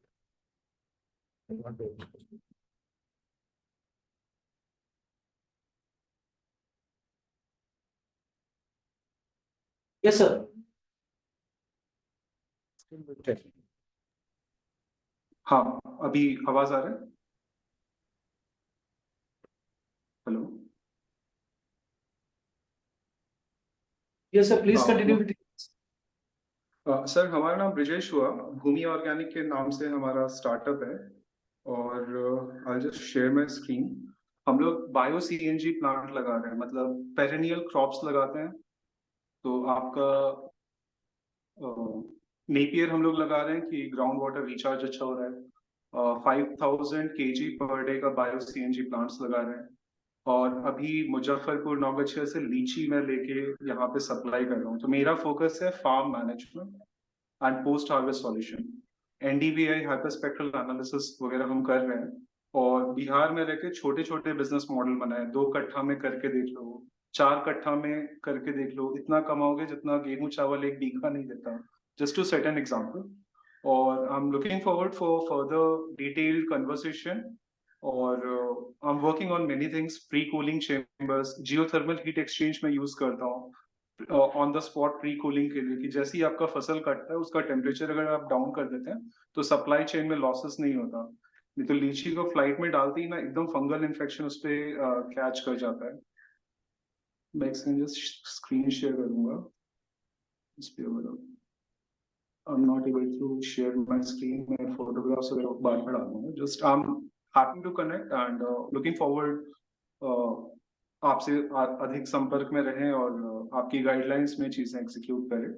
Yes, sir. हाँ, अभी आवाज आ रहा है? हेलो, Yes, sir, please हाँ, continue with सर हमारा नाम ब्रिजेश हुआ, भूमि ऑर्गेनिक के नाम से हमारा स्टार्टअप है और I just share my screen. हम लोग बायो सीएनजी प्लांट लगा रहे हैं, मतलब पेरेनियल क्रॉप्स लगाते हैं। तो आपका नेपियर हम लोग लगा रहे हैं कि ग्राउंड वाटर रिचार्ज अच्छा हो रहा है। 5000 kg पर डे का बायो सीएनजी प्लांट्स लगा रहे हैं और अभी मुजफ्फरपुर नौगछिया से लीची मैं लेके यहाँ पे सप्लाई कर रहा हूँ। तो मेरा फोकस है farm management and post harvest solution, NDVI hyperspectral analysis वगैरह हम कर रहे हैं और बिहार में रहकर छोटे छोटे बिजनेस मॉडल बनाए। 2 कट्ठा में करके देख लो, 4 कट्ठा में करके देख लो, इतना कमाओगे जितना गेहूं चावल एक बीघा नहीं देता, just to set an example. और I am looking forward for further detailed conversation और I am working on many things, pre cooling chambers, geothermal heat exchange में यूज करता हूँ on the spot pre cooling के लिए, कि जैसे ही आपका फसल कटता है उसका टेम्परेचर अगर आप डाउन कर देते हैं तो सप्लाई चेन में लॉसेस नहीं होता। नहीं तो लीची को फ्लाइट में डालते ही ना एकदम फंगल इन्फेक्शन उस पर कैच कर जाता है। मैं जस्ट स्क्रीन शेयर करूंगा इस पे। I'm not able to share my screen, my photographs वगैरह बाद में डालूंगा। Just I'm happy to connect and looking forward आपसे अधिक संपर्क में रहें और आपकी गाइडलाइंस में चीजें एग्जीक्यूट करें।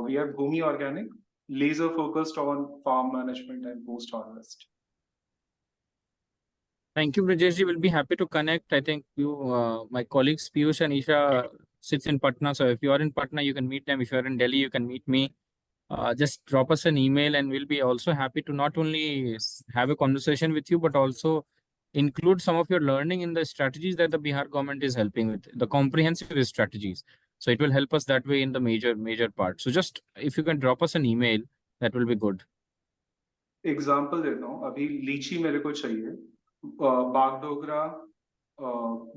We are Bhumi Organic, laser focused on farm management and post harvest. Thank you, Brijesh ji. We'll be happy to connect. I think my colleagues Piyush and Isha sits in Patna. So if you are in Patna, you can meet them. If you are in Delhi, you can meet me. Just drop us an email and we'll be also happy to not only have a conversation with you, but also include some of your learning in the strategies that the Bihar government is helping with, the comprehensive strategies. So it will help us that way in the major part. So just if you can drop us an email, that will be good. Example देता हूँ, अभी लीची मेरे को चाहिए, Bagdogra,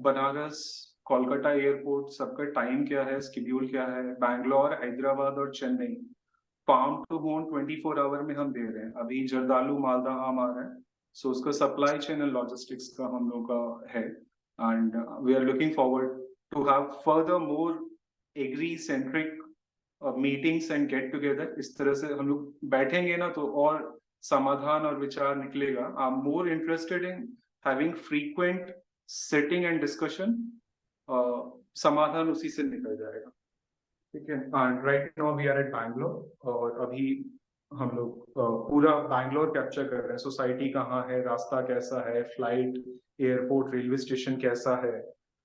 Banaras, Kolkata airport, सबका time क्या है, स्केड्यूल क्या है, बैंगलोर, हैदराबाद और Chennai, farm to home 24 hour में हम दे रहे हैं। अभी जर्दालू मालदा आम आ रहा है, सो उसका सप्लाई चेन एंड लॉजिस्टिक्स का हम लोग का है and we are looking forward to have further more agri centric meetings and get together. इस तरह से हम लोग बैठेंगे ना तो और समाधान और विचार निकलेगा। I am more interested in having frequent sitting and discussion, समाधान उसी से निकल जाएगा। ठीक है, right now we are at Bangalore और अभी हम लोग पूरा बैंगलोर कैप्चर कर रहे हैं। सोसाइटी कहाँ है, रास्ता कैसा है, फ्लाइट, एयरपोर्ट, रेलवे स्टेशन कैसा है।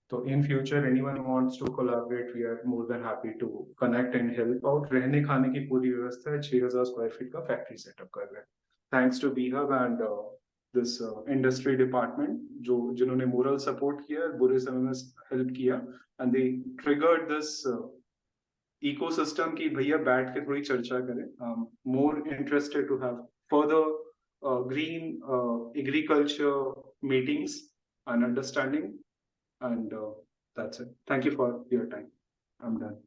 तो in future anyone wants to collaborate, we are more than happy to connect and help out. रहने खाने की पूरी व्यवस्था है, 6000 स्क्वायर फीट का फैक्ट्री सेटअप कर रहे हैं, thanks to BiHub and this industry department, जो जिन्होंने मोरल सपोर्ट किया, बुरे समय में हेल्प किया, and they triggered this ecosystem की भैया बैठ के थोड़ी चर्चा करें। More interested to have further green agriculture meetings and understanding, and that's it. Thank you for your time. I'm done.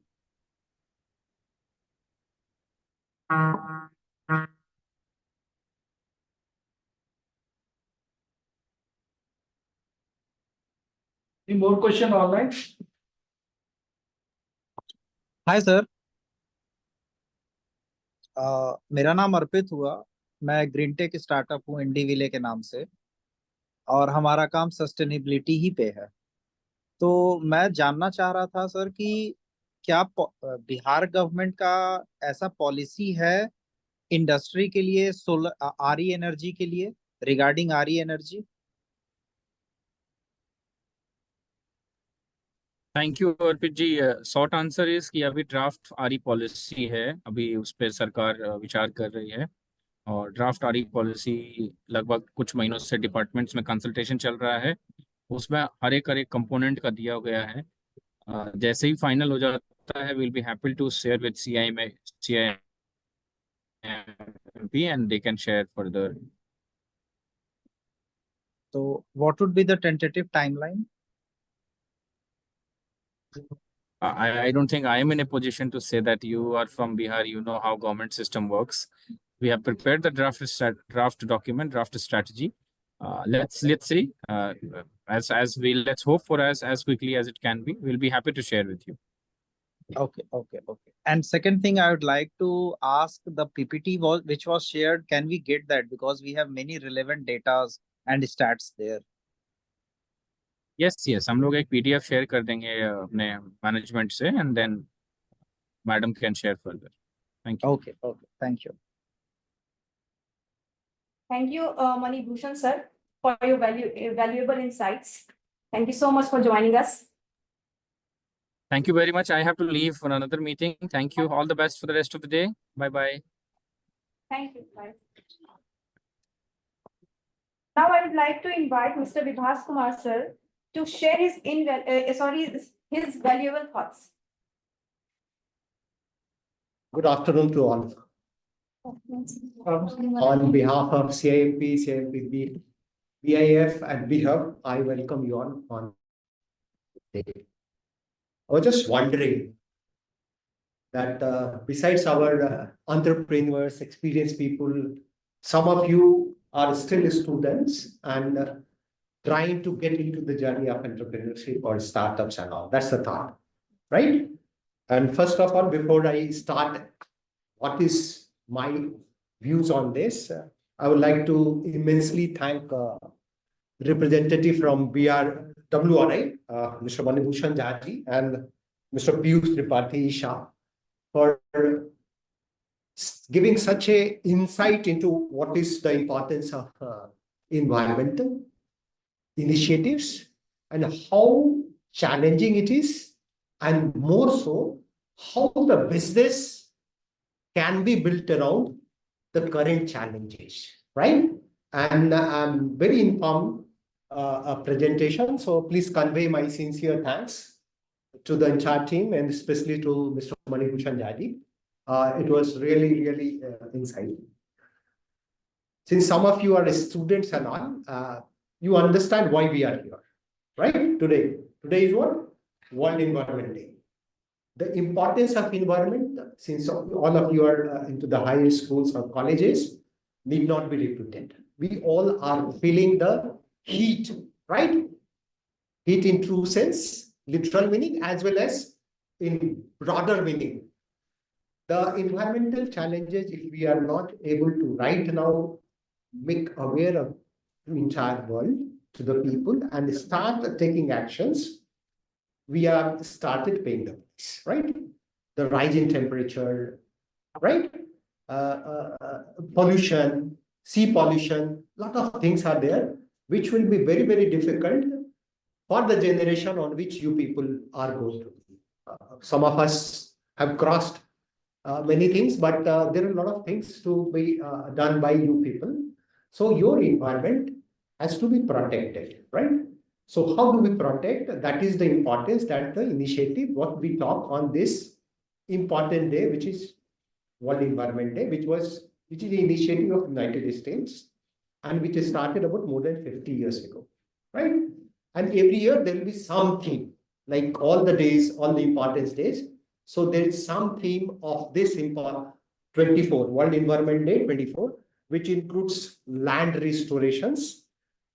Any more question online? Hi sir, मेरा नाम अर्पित हुआ। मैं ग्रीन टेक स्टार्टअप हूँ इंडिविले के नाम से, और हमारा काम सस्टेनेबिलिटी ही पे है। तो मैं जानना चाह रहा था सर कि क्या बिहार गवर्नमेंट का ऐसा पॉलिसी है इंडस्ट्री के लिए, सोलर आरई एनर्जी के लिए, regarding RE energy? Thank you Arpit ji. Short answer is कि अभी ड्राफ्ट आरई पॉलिसी है, अभी उस पर सरकार विचार कर रही है, और ड्राफ्ट आरई पॉलिसी लगभग कुछ महीनों से डिपार्टमेंट्स में कंसल्टेशन चल रहा है। उसमें हर एक कंपोनेंट का दिया गया है। जैसे ही फाइनल हो जाता है, will be happy to share with CIMP and they can share further. So what would be the tentative timeline? I don't think I am in a position to say that. You are from Bihar, you know how government system works. We have prepared the draft document, draft strategy. Let's see. Let's hope for as quickly as it can be. We'll be happy to share with you. Okay. And second thing, I would like to ask, the PPT which was shared, can we get that? Because we have many relevant data and stats there. Yes, हम लोग एक PDF share कर देंगे अपने management से, and then madam can share further. Thank you. Okay, thank you. Thank you, Mani Bhushan sir, for your valuable insights. Thank you so much for joining us. Thank you very much. I have to leave for another meeting. Thank you. All the best for the rest of the day. Bye. Thank you. Bye. Now I would like to invite Mr. Vibhas Kumar sir to share his valuable thoughts. Good afternoon to all. On behalf of CIMP, BIF and BHub, I welcome you all on today. I was just wondering that besides our entrepreneurs, experienced people, some of you are still students and trying to get into the journey of entrepreneurship or startups and all. That's the thought, right? And first of all, before I start, what is my views on this? I would like to immensely thank representative from WRI, Mr. Mani Bhushan Jhaji and Mr. Piyush Tripathi Shah for giving such a insight into what is the importance of environmental initiatives and how challenging it is, and more so, how the business can be built around the current challenges, right? And I'm very informed presentation, so please convey my sincere thanks to the entire team and especially to Mr. Mani Bhushan Jhaji. It was really insightful. Since some of you are students and all, you understand why we are here, right? Today is what? World Environment Day. The importance of environment, since all of you are into the higher schools or colleges, need not be repeated. We all are feeling the heat, right? Heat in true sense, literal meaning, as well as in broader meaning. The environmental challenges, if we are not able to right now make aware of the entire world to the people and start taking actions, we have started paying the price, right? the rise in temperature, right? Pollution, sea pollution, lot of things are there, which will be very, very difficult for the generation on which you people are going to. Some of us have crossed many things, but there are a lot of things to be done by you people. So your environment has to be protected, right? So how do we protect? That is the importance that the initiative, what we talk on this important day, which is World Environment Day, which is the initiative of United States, and which started about more than 50 years ago, right? And every year there will be some theme, like all the days, all the importance days. So there is some theme of this 24, World Environment Day 24, which includes land restorations,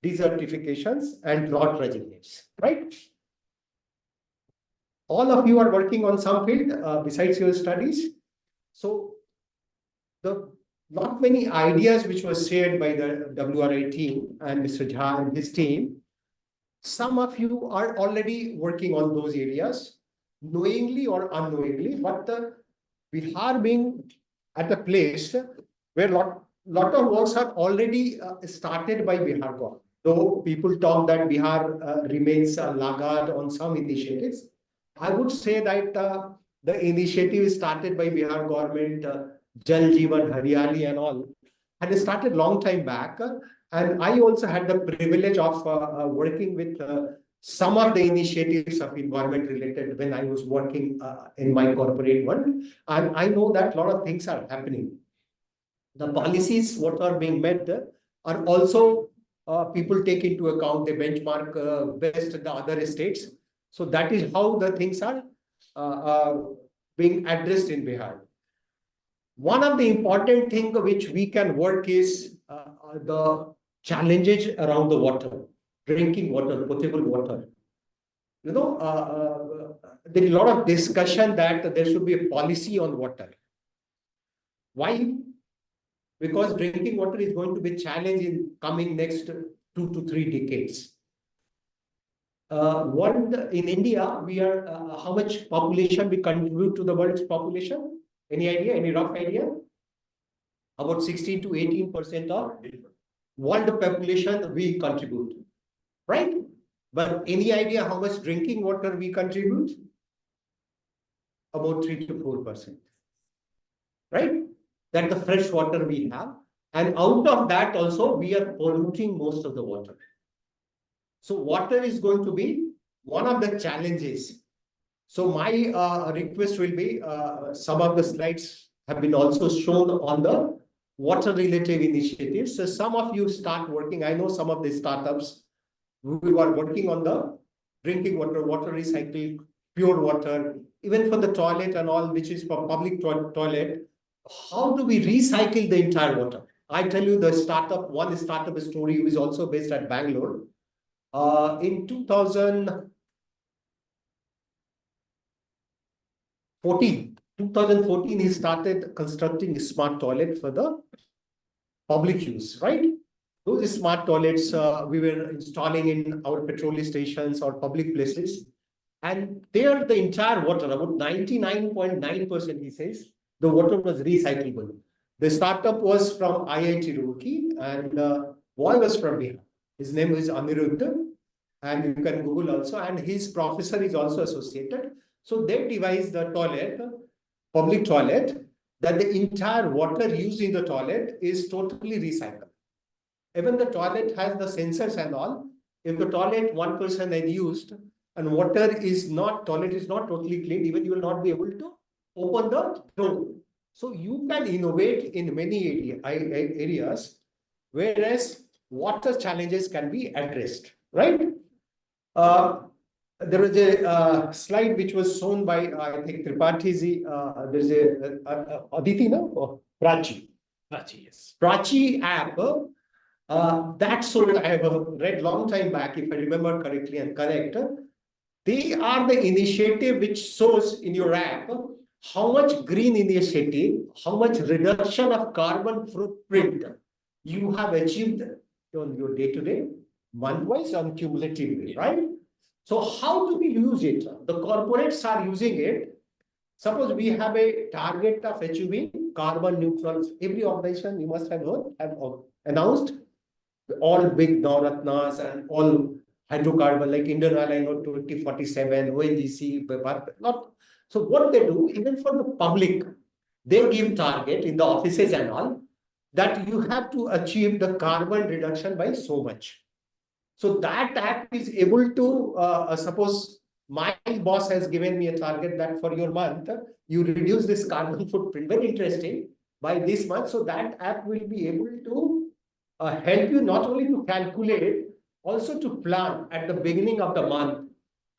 desertifications, and drought resilience, right? All of you are working on some field besides your studies. So the not many ideas which were shared by the WRI team and Mr. Jha and his team, some of you are already working on those areas, knowingly or unknowingly, but Bihar being at a place where lot of works are already started by Bihar government. Though people talk that Bihar remains laggard on some initiatives, I would say that the initiative started by Bihar government, Jal Jeevan, Haryali and all, had started long time back. And I also had the privilege of working with some of the initiatives of environment related when I was working in my corporate world. And I know that a lot of things are happening. The policies, what are being met are also people take into account, they benchmark best the other states. So that is how the things are being addressed in Bihar. One of the important things which we can work is the challenges around the water, drinking water, potable water. You know, there is a lot of discussion that there should be a policy on water. Why? Because drinking water is going to be a challenge in coming next 2 to 3 decades. In India, we are how much population we contribute to the world's population? Any idea? Any rough idea? About 16 to 18% of world population we contribute, right? But any idea how much drinking water we contribute? About 3 to 4%, right? That the fresh water we have, and out of that also we are polluting most of the water. So water is going to be one of the challenges. So my request will be some of the slides have been also shown on the water related initiatives. So some of you start working. I know some of the startups who are working on the drinking water, water recycle, pure water, even for the toilet and all, which is for public toilet. How do we recycle the entire water? I tell you the startup, one startup story is also based at Bangalore. In 2014, he started constructing a smart toilet for the public use, right? Those smart toilets we were installing in our petrol stations or public places. And there the entire water, about 99.9%, he says, the water was recyclable. The startup was from IIT Roorkee and boy was from Bihar. His name is Aniruddha, and you can Google also, and his professor is also associated. So they devised the toilet, public toilet, that the entire water used in the toilet is totally recycled. Even the toilet has the sensors and all. If the toilet one person had used and toilet is not totally clean, even you will not be able to open the door. So you can innovate in many areas, whereas water challenges can be addressed, right? There was a slide which was shown by, I think, Tripathi. There's a Aditi, no? Or Prachi. Prachi, yes. Prachi app. That sort I have read long time back, if I remember correctly and correct. They are the initiative which shows in your app how much green initiative, how much reduction of carbon footprint you have achieved on your day-to-day, month-wise and cumulatively, right? So how do we use it? The corporates are using it. Suppose we have a target of achieving carbon neutral. Every organization you must have heard have announced all big Navratnas and all hydrocarbon like Indian Oil, I know 2047, ONGC, but not. So what they do, even for the public, they give target in the offices and all that you have to achieve the carbon reduction by so much. So that app is able to suppose my boss has given me a target that for your month you reduce this carbon footprint. Very interesting by this month. So that app will be able to help you not only to calculate, also to plan at the beginning of the month.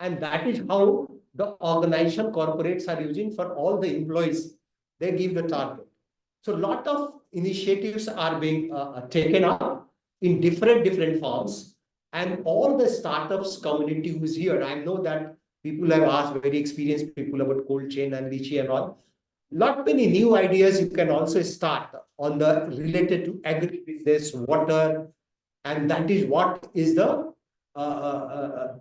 And that is how the organization corporates are using for all the employees. They give the target. So a lot of initiatives are being taken up in different forms. And all the startups community who is here, I know that people have asked very experienced people about cold chain and lychee and all. Lot many new ideas you can also start on the related to agribusiness, water, and that is what is the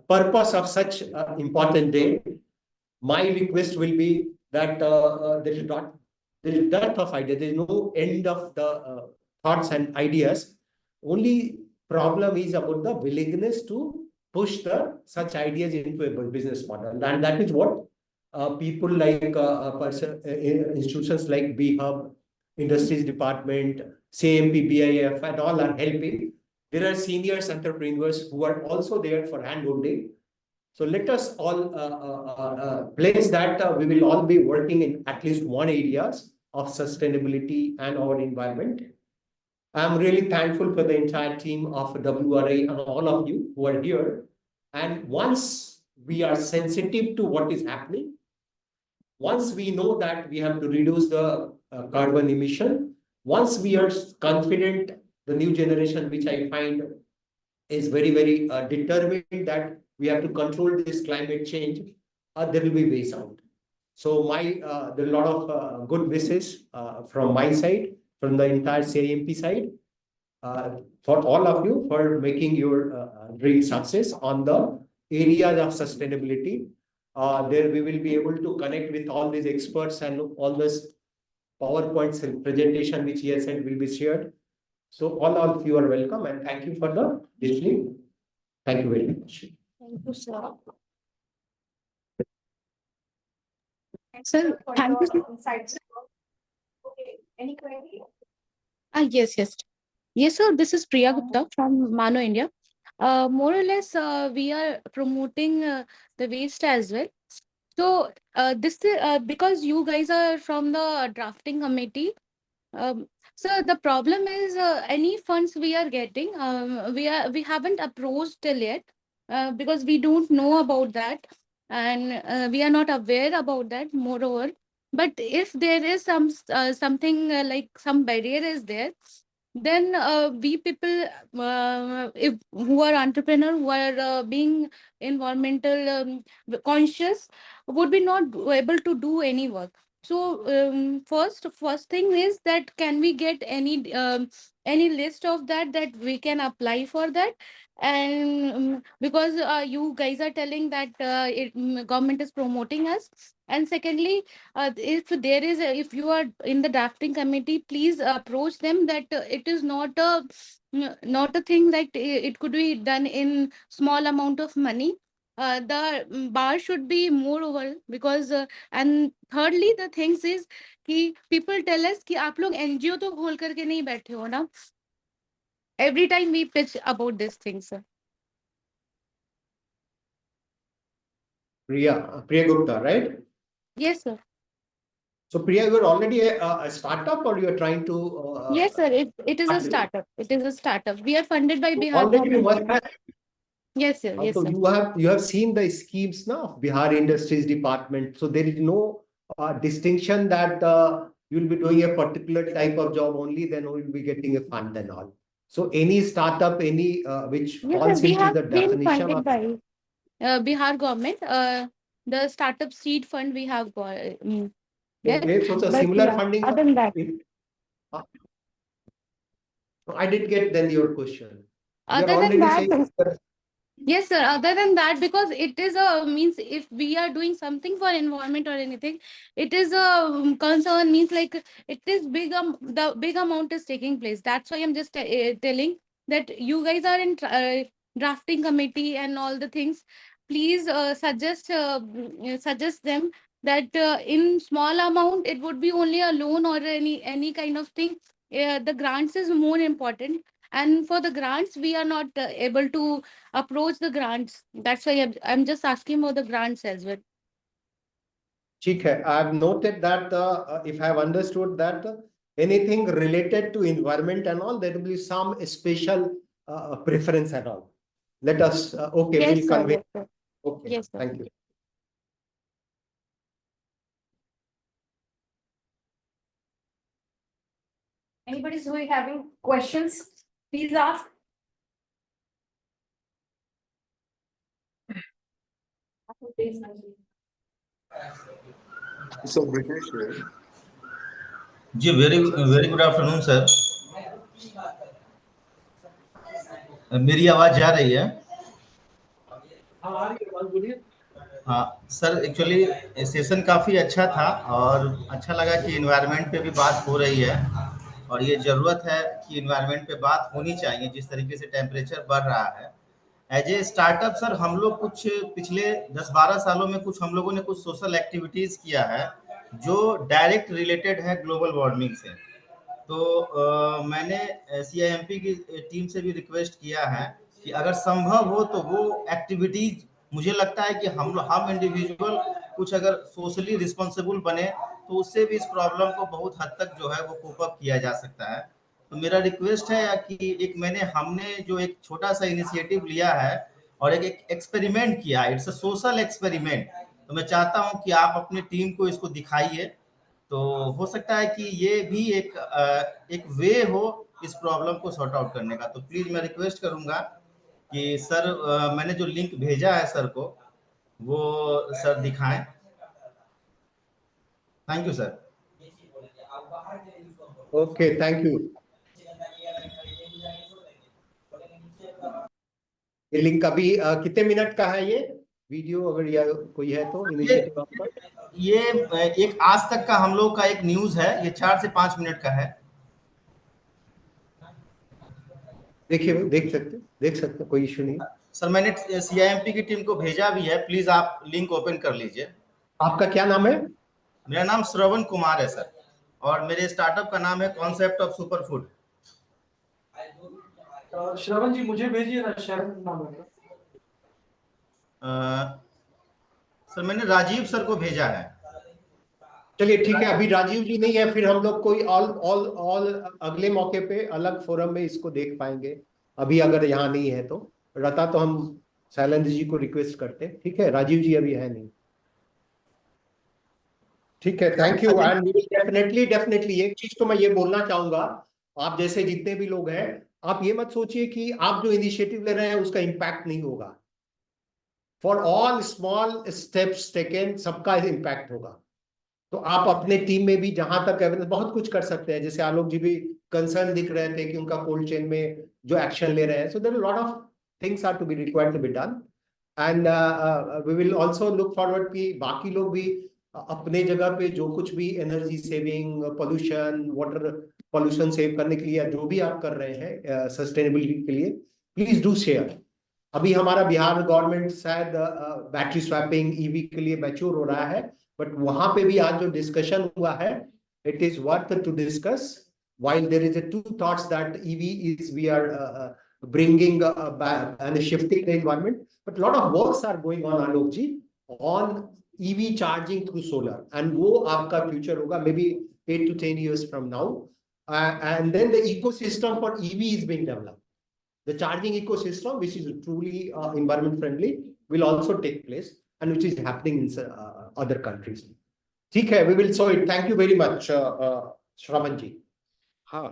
purpose of such important day. My request will be that there is dearth of ideas. There is no end of the thoughts and ideas. Only problem is about the willingness to push the such ideas into a business model, and that is what people like institutions like BHub, Industries Department, CMP, BIF, and all are helping. There are seniors entrepreneurs who are also there for handholding. So let us all place that we will all be working in at least one areas of sustainability and our environment. I'm really thankful for the entire team of WRI and all of you who are here. And once we are sensitive to what is happening, once we know that we have to reduce the carbon emission, once we are confident, the new generation, which I find is very determined that we have to control this climate change, there will be ways out. So there are a lot of good wishes from my side, from the entire CIMP side, for all of you for making your dream success on the areas of sustainability. There we will be able to connect with all these experts, and all this PowerPoints and presentation which he has said will be shared. So all of you are welcome, and thank you for the listening. Thank you very much. Thank you, sir. Sir, For thank you, your sir. insights. Okay, any query? Yes. Yes, sir. This is Priya Gupta from Mano India. More or less, we are promoting the waste as well. So, this is because you guys are from the drafting committee. So the problem is any funds we are getting, we haven't approached till yet because we don't know about that, and we are not aware about that. Moreover, but if there is something like some barrier is there, then we people if who are entrepreneur, who are being environmental conscious, would be not able to do any work. So first thing is that can we get any list of that we can apply for that? And because you guys are telling that government is promoting us. And secondly, if you are in the drafting committee, please approach them that it is not a thing that it could be done in small amount of money. The bar should be more over, because and thirdly the things is कि people tell us कि आप लोग NGO तो खोल करके नहीं बैठे हो ना. Every time we pitch about this thing, sir. Priya Gupta, right? Yes, sir. So Priya, you are already a startup, or you are trying to? Yes, sir. It is a startup. It is a startup. We are funded by Bihar Already you government. must have. Yes, sir. Yes, So sir. you have seen the schemes now, Bihar Industries Department. So there is no distinction that you'll be doing a particular type of job only, then we'll be getting a fund and all. So any startup, any which Yes, falls sir. We into have the been definition funded of. by Bihar government. The startup seed fund we have got. Yes, Okay, so the but similar yeah, funding. other than that, I did get then your question. You are other than already that, saying Yes, sir. Other than that, because it is a means if we are doing something for environment or anything, it is a concern means like it is big the big amount is taking place. That's why I'm just telling that you guys are in drafting committee and all the things. Please suggest them that in small amount it would be only a loan or any kind of thing. The grants is more important, and for the grants we are not able to approach the grants. That's why I'm just asking about the grants as well. ठीक है, I have noted that if I have understood that anything related to environment and all, there will be some special preference and all. Let us, okay, Yes, we'll sir. convey. Yes, sir. Okay, Yes, sir. thank you. Anybody who is having questions, please ask. So British here. जी very good afternoon sir. मेरी आवाज जा रही है? हाँ आ रही है, आवाज बोलिए। हाँ सर, एक्चुअली सेशन काफ़ी अच्छा था और अच्छा लगा कि इन्वायरमेंट पे भी बात हो रही है और ये ज़रूरत है कि इन्वायरमेंट पे बात होनी चाहिए जिस तरीके से टेम्परेचर बढ़ रहा है। एज ए स्टार्टअप सर हम लोग कुछ पिछले 10-12 सालों में हम लोगों ने कुछ सोशल एक्टिविटीज़ किया है जो डायरेक्ट रिलेटेड है ग्लोबल वार्मिंग से। तो मैंने CIMP की टीम से भी रिक्वेस्ट किया है कि अगर संभव हो तो वो एक्टिविटीज, मुझे लगता है कि हम इंडिविजुअल कुछ अगर सोशली रिस्पॉन्सिबल बने तो उससे भी इस प्रॉब्लम को बहुत हद तक जो है वो कोप अप किया जा सकता है। तो मेरा रिक्वेस्ट है कि हमने जो एक छोटा सा इनिशिएटिव लिया है और एक एक्सपेरिमेंट किया है, इट्स अ सोशल एक्सपेरिमेंट। तो मैं चाहता हूं कि आप अपनी टीम को इसको दिखाइए, तो हो सकता है कि ये भी एक वे हो इस प्रॉब्लम को सॉर्ट आउट करने का। तो प्लीज मैं रिक्वेस्ट करूंगा कि सर मैंने जो लिंक भेजा है सर को वो सर दिखाएं। Thank you sir. Okay, thank you. ये लिंक अभी कितने मिनट का है ये वीडियो, अगर या कोई है तो इनिशिएटिव आपका? ये एक आज तक का हम लोग का एक न्यूज है, ये 4 से 5 मिनट का है। देखिए, देख सकते कोई इश्यू नहीं। सर मैंने CIMP की टीम को भेजा भी है, प्लीज आप लिंक ओपन कर लीजिए। आपका क्या नाम है? मेरा नाम श्रवण कुमार है सर और मेरे स्टार्टअप का नाम है कॉन्सेप्ट ऑफ सुपर फूड। श्रवण जी मुझे भेजिए ना, शरण नाम है। सर मैंने राजीव सर को भेजा है। चलिए ठीक है, अभी राजीव जी नहीं है, फिर हम लोग कोई ऑल अगले मौके पे अलग फोरम में इसको देख पाएंगे। अभी अगर यहाँ नहीं है तो रता तो हम शैलेंद्र जी को रिक्वेस्ट करते हैं। ठीक है, राजीव जी अभी है नहीं। ठीक है, थैंक यू। एंड डेफिनेटली एक चीज तो मैं ये बोलना चाहूंगा, आप जैसे जितने भी लोग हैं, आप ये मत सोचिए कि आप जो इनिशिएटिव ले रहे हैं उसका इम्पैक्ट नहीं होगा। For all small steps taken, सबका इम्पैक्ट होगा। तो आप अपने टीम में भी जहां तक एविडेंस बहुत कुछ कर सकते हैं। जैसे आलोक जी भी कंसर्न दिख रहे थे कि उनका कोल्ड चेन में जो एक्शन ले रहे हैं, so there lot of things are to be required to be done. And we will also look forward कि बाकी लोग भी अपने जगह पे जो कुछ भी energy saving, pollution, water pollution save करने के लिए जो भी आप कर रहे हैं सस्टेनेबिलिटी के लिए, प्लीज डू शेयर। अभी हमारा बिहार गवर्नमेंट शायद बैटरी स्वैपिंग ईवी के लिए मैच्योर हो रहा है, बट वहां पे भी आज जो डिस्कशन हुआ है, it is worth to discuss. while there is a two thoughts that EV is we are bringing and shifting the environment, but a lot of works are going on, Alok ji, on EV charging through solar, and wo aapka future hoga maybe 8 to 10 years from now. And then the ecosystem for EV is being developed. The charging ecosystem, which is truly environment friendly, will also take place, and which is happening in other countries. ठीक है, we will show it. Thank you very much, Shravan ji. हाँ,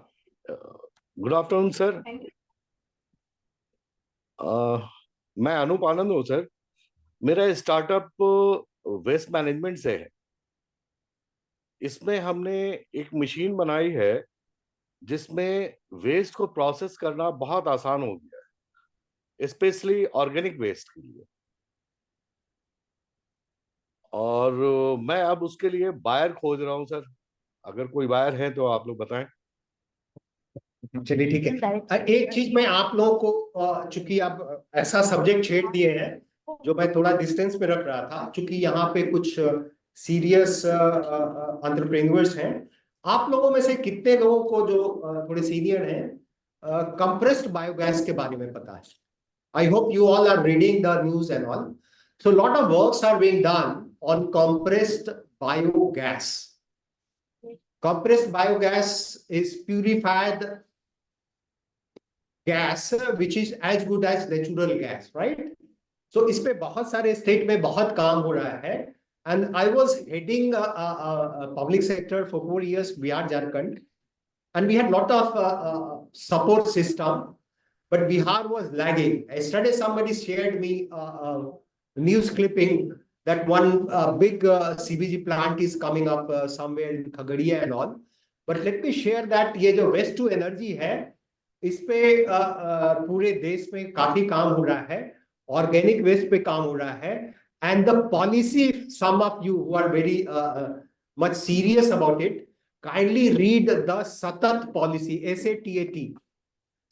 good afternoon sir. मैं अनूप आनंद हूँ sir. मेरा startup waste management से है। इसमें हमने एक मशीन बनाई है जिसमें वेस्ट को प्रोसेस करना बहुत आसान हो गया है। स्पेशली ऑर्गेनिक वेस्ट के लिए। और मैं अब उसके लिए बायर खोज रहा हूँ सर, अगर कोई बायर है तो आप लोग बताएं। चलिए ठीक है। एक चीज मैं आप लोगों को, चूंकि आप ऐसा सब्जेक्ट छेड़ दिए हैं जो मैं थोड़ा डिस्टेंस में रख रहा था, चूंकि यहाँ पे कुछ सीरियस एंटरप्रेन्योर्स हैं, आप लोगों में से कितने लोगों को जो थोड़े सीनियर हैं, कंप्रेस्ड बायोगैस के बारे में पता है? I hope you all are reading the news and all. So a lot of works are being done on compressed biogas. Compressed biogas is purified gas which is as good as natural gas, right? So इस पे बहुत सारे state में बहुत काम हो रहा है, and I was heading a public sector for 4 years, Bihar, Jharkhand, and we had lot of support system, but Bihar was lagging. Yesterday somebody shared me a news clipping that one big CBG plant is coming up somewhere in Khagadia and all. But let me share that ये जो waste to energy है, इस पे पूरे देश में काफी काम हो रहा है, ऑर्गेनिक वेस्ट पे काम हो रहा है, and the policy, some of you who are very much serious about it, kindly read the SATAT policy, SATAT,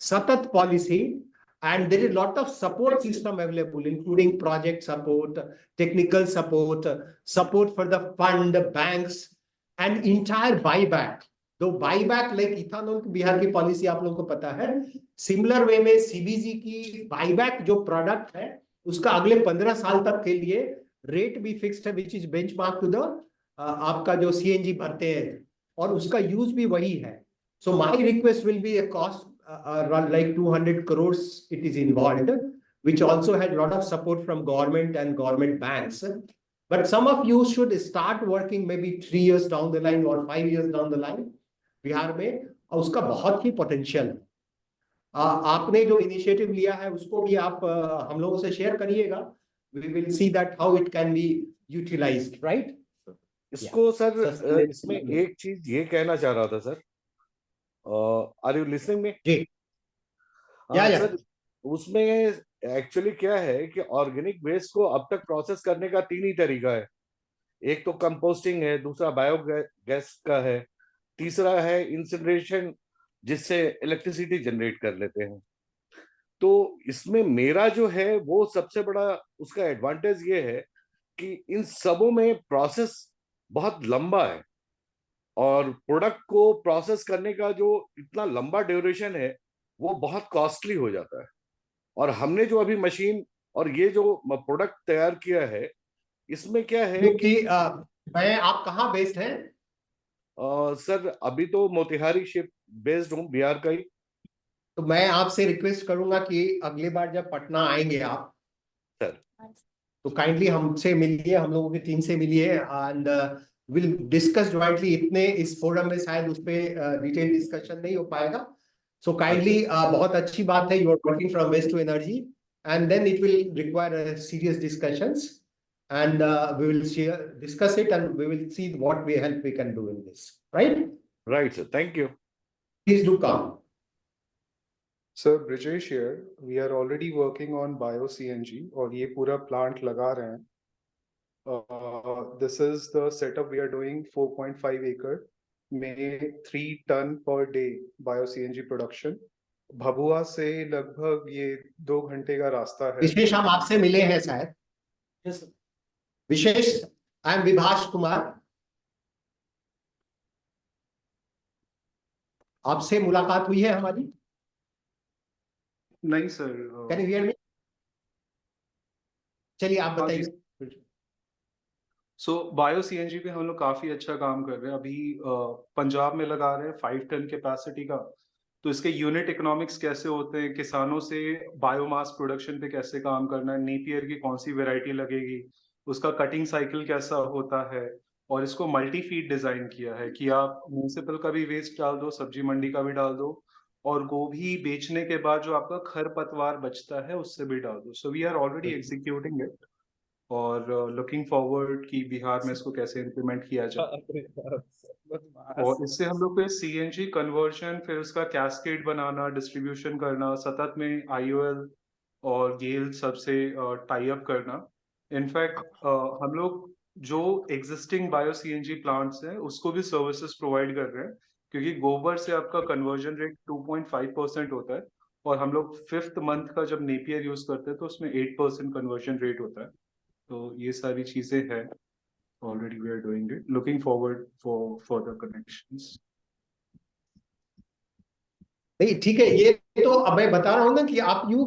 SATAT policy, and there is a lot of support system available, including project support, technical support, support for the fund, banks, and entire buyback. तो buyback like ethanol की बिहार की policy आप लोगों को पता है, similar way में CBG की बाईबैक जो प्रोडक्ट है उसका अगले 15 साल तक के लिए रेट भी फिक्स्ड है, which is benchmark to the आपका जो सीएनजी भरते हैं, और उसका यूज भी वही है. So my request will be a cost like 200 crores it is involved, which also had a lot of support from government and government banks. But some of you should start working maybe 3 years down the line or 5 years down the line Bihar में, और उसका बहुत ही potential है. आपने जो initiative लिया है उसको भी आप हम लोगों से शेयर करिएगा. We will see that how it can be utilized, right? इसको सर इसमें एक चीज ये कहना चाह रहा था सर, आर यू लिसनिंग में? जी. या सर उसमें एक्चुअली क्या है कि ऑर्गेनिक वेस्ट को अब तक प्रोसेस करने का 3 ही तरीका है. एक तो कंपोस्टिंग है, दूसरा बायोगैस का है, तीसरा है इंसिनरेशन जिससे इलेक्ट्रिसिटी जनरेट कर लेते हैं. तो इसमें मेरा जो है वो सबसे बड़ा उसका एडवांटेज ये है कि इन सबों में प्रोसेस बहुत लंबा है, और प्रोडक्ट को प्रोसेस करने का जो इतना लंबा ड्यूरेशन है वो बहुत कॉस्टली हो जाता है. और हमने जो अभी मशीन और ये जो प्रोडक्ट तैयार किया है, इसमें क्या है कि मैं आप कहाँ बेस्ड हैं? सर अभी तो मोतिहारी शिप बेस्ड हूँ, बिहार का ही. तो मैं आपसे रिक्वेस्ट करूंगा कि अगली बार जब पटना आएंगे आप सर, तो काइंडली हमसे मिलिए, हम लोगों की टीम से मिलिए, एंड विल डिस्कस ज्वाइंटली. इतने इस फोरम में शायद उस पर डिटेल डिस्कशन नहीं हो पाएगा. सो काइंडली बहुत अच्छी बात है, you are working from waste to energy, and then it will require serious discussions, and we will discuss it, and we will see what help we can do in this. Right, sir. Thank you. Please do come. Sir, Brijesh here. We are already working on bio CNG और ये पूरा plant लगा रहे हैं. This is the setup we are doing, 4.5 acre में 3 ton per day bio CNG production. Bhabua से लगभग ये 2 घंटे का रास्ता है. विशेष हम आपसे मिले हैं शायद. Yes, sir. Vishesh, I am Vibhash Kumar. आपसे मुलाकात हुई है हमारी? नहीं sir. Can you hear me? चलिए आप बताइए. सो बायो सीएनजी पे हम लोग काफी अच्छा काम कर रहे हैं. अभी पंजाब में लगा रहे हैं 5 टन कैपेसिटी का. तो इसके यूनिट इकोनॉमिक्स कैसे होते हैं, किसानों से बायोमास प्रोडक्शन पे कैसे काम करना है, नेपियर की कौन सी वेराइटी लगेगी, उसका कटिंग साइकिल कैसा होता है, और इसको मल्टी फीड डिजाइन किया है कि आप म्यूनिसिपल का भी वेस्ट डाल दो, सब्जी मंडी का भी डाल दो, और गोभी बेचने के बाद जो आपका खरपतवार बचता है उससे भी डाल दो. So we are already executing it और लुकिंग फॉरवर्ड कि बिहार में इसको कैसे इम्प्लीमेंट किया जाए. और इससे हम लोग पे सीएनजी कन्वर्जन, फिर उसका कैस्केड बनाना, डिस्ट्रीब्यूशन करना, सतत में आईओएल और गेल सबसे टाई अप करना। इनफैक्ट हम लोग जो एग्जिस्टिंग बायो सीएनजी प्लांट्स हैं उसको भी सर्विसेज प्रोवाइड कर रहे हैं, क्योंकि गोबर से आपका कन्वर्जन रेट 2.5% होता है, और हम लोग 5th मंथ का जब नेपियर यूज करते हैं तो उसमें 8% कन्वर्जन रेट होता है। तो ये सारी चीजें हैं, already we are doing it, looking forward for further connections. नहीं ठीक है, ये तो अब मैं बता रहा हूँ ना कि आप you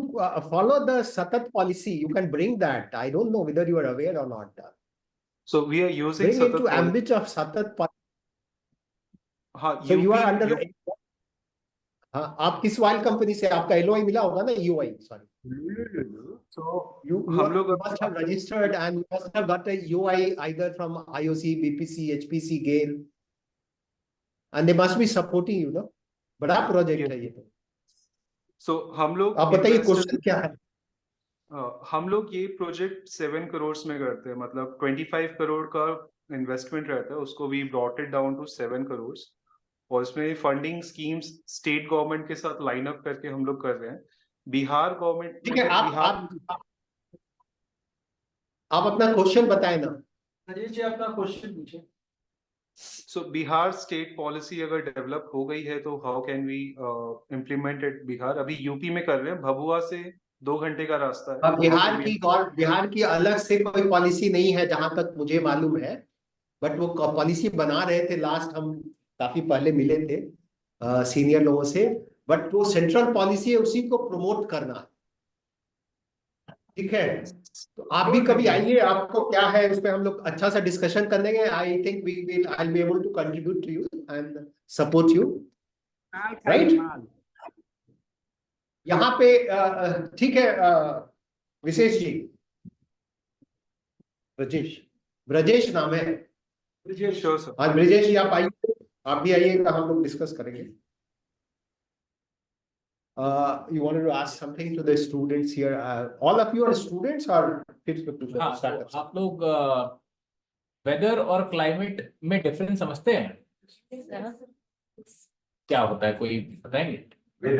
follow the Satat policy, you can bring that, I don't know whether you are aware और not, So we are using bring into Satat ambit of सतत हाँ, so you are UP under हाँ, आप किस ऑयल कंपनी से, आपका LOI मिला होगा ना, यूआई, सॉरी, So you हम लोग must have registered and you must have got a UI either from IOC, BPC, HPC, GAIL, and they must be supporting you, no? बड़ा प्रोजेक्ट है ये तो। So हम लोग आप बताइए invested- क्वेश्चन क्या है? हम लोग ये प्रोजेक्ट 7 करोड़ में करते हैं, मतलब 25 करोड़ का इन्वेस्टमेंट रहता है, उसको we brought it down to 7 crore, और इसमें फंडिंग स्कीम्स स्टेट गवर्नमेंट के साथ लाइन अप करके हम लोग कर रहे हैं। बिहार गवर्नमेंट, ठीक है, आप अपना क्वेश्चन बताएं ना। राजेश जी अपना क्वेश्चन पूछे। सो बिहार स्टेट पॉलिसी अगर डेवलप हो गई है तो how can we implement it Bihar? अभी यूपी में कर रहे हैं, भभुआ से 2 घंटे का रास्ता है। अब बिहार की अलग से कोई पॉलिसी नहीं है जहां तक मुझे मालूम है, बट वो पॉलिसी बना रहे थे, लास्ट हम काफी पहले मिले थे सीनियर लोगों से, बट वो सेंट्रल पॉलिसी है, उसी को प्रमोट करना है। ठीक है, तो आप भी कभी आइए, आपको क्या है उस पर हम लोग अच्छा सा डिस्कशन कर लेंगे। I think we will I will be able to contribute to you and support you, right? यहाँ पे ठीक है, विशेष जी, ब्रजेश नाम है। Sure, sir. आज ब्रजेश जी आप आइए, आप भी आइएगा, हम लोग डिस्कस करेंगे। You wanted to ask something to the students here? All of you are students or kids with हाँ, तो आप लोग वेदर और क्लाइमेट में डिफरेंस समझते हैं? क्या होता है, कोई बताएंगे? नहीं,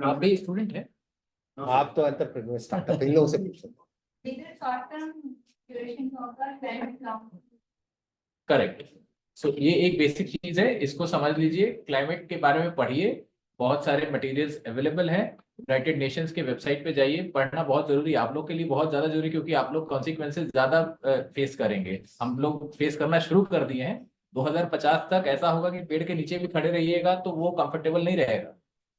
आप भी स्टूडेंट हैं? आप तो एंटरप्रेन्योर स्टार्टअप, इन लोगों से पूछो। करेक्ट। सो ये एक बेसिक चीज है, इसको समझ लीजिए। क्लाइमेट के बारे में पढ़िए, बहुत सारे मटेरियल्स अवेलेबल हैं, यूनाइटेड नेशंस के वेबसाइट पे जाइए, पढ़ना बहुत जरूरी है, आप लोग के लिए बहुत ज्यादा जरूरी, क्योंकि आप लोग कॉन्सिक्वेंसेज ज्यादा फेस करेंगे। हम लोग फेस करना शुरू कर दिए हैं। 2050 तक ऐसा होगा कि पेड़ के नीचे भी खड़े रहिएगा तो वो कंफर्टेबल नहीं रहेगा।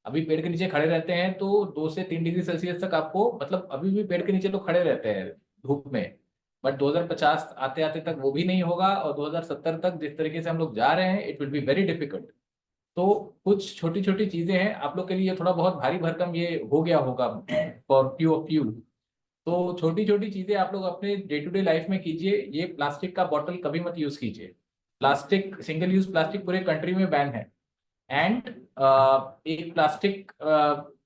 अभी पेड़ के नीचे खड़े रहते हैं तो 2 से 3 डिग्री सेल्सियस तक आपको, मतलब अभी भी पेड़ के नीचे लोग खड़े रहते हैं धूप में, बट 2050 आते आते तक वो भी नहीं होगा, और 2070 तक जिस तरीके से हम लोग जा रहे हैं, it will be very difficult. तो कुछ छोटी छोटी चीजें हैं आप लोग के लिए, थोड़ा बहुत भारी भरकम ये हो गया होगा फॉर फ्यू ऑफ यू। तो छोटी छोटी चीजें आप लोग अपने डे टू डे लाइफ में कीजिए। ये प्लास्टिक का बॉटल कभी मत यूज कीजिए। प्लास्टिक, सिंगल यूज प्लास्टिक पूरे कंट्री में बैन है। एंड एक प्लास्टिक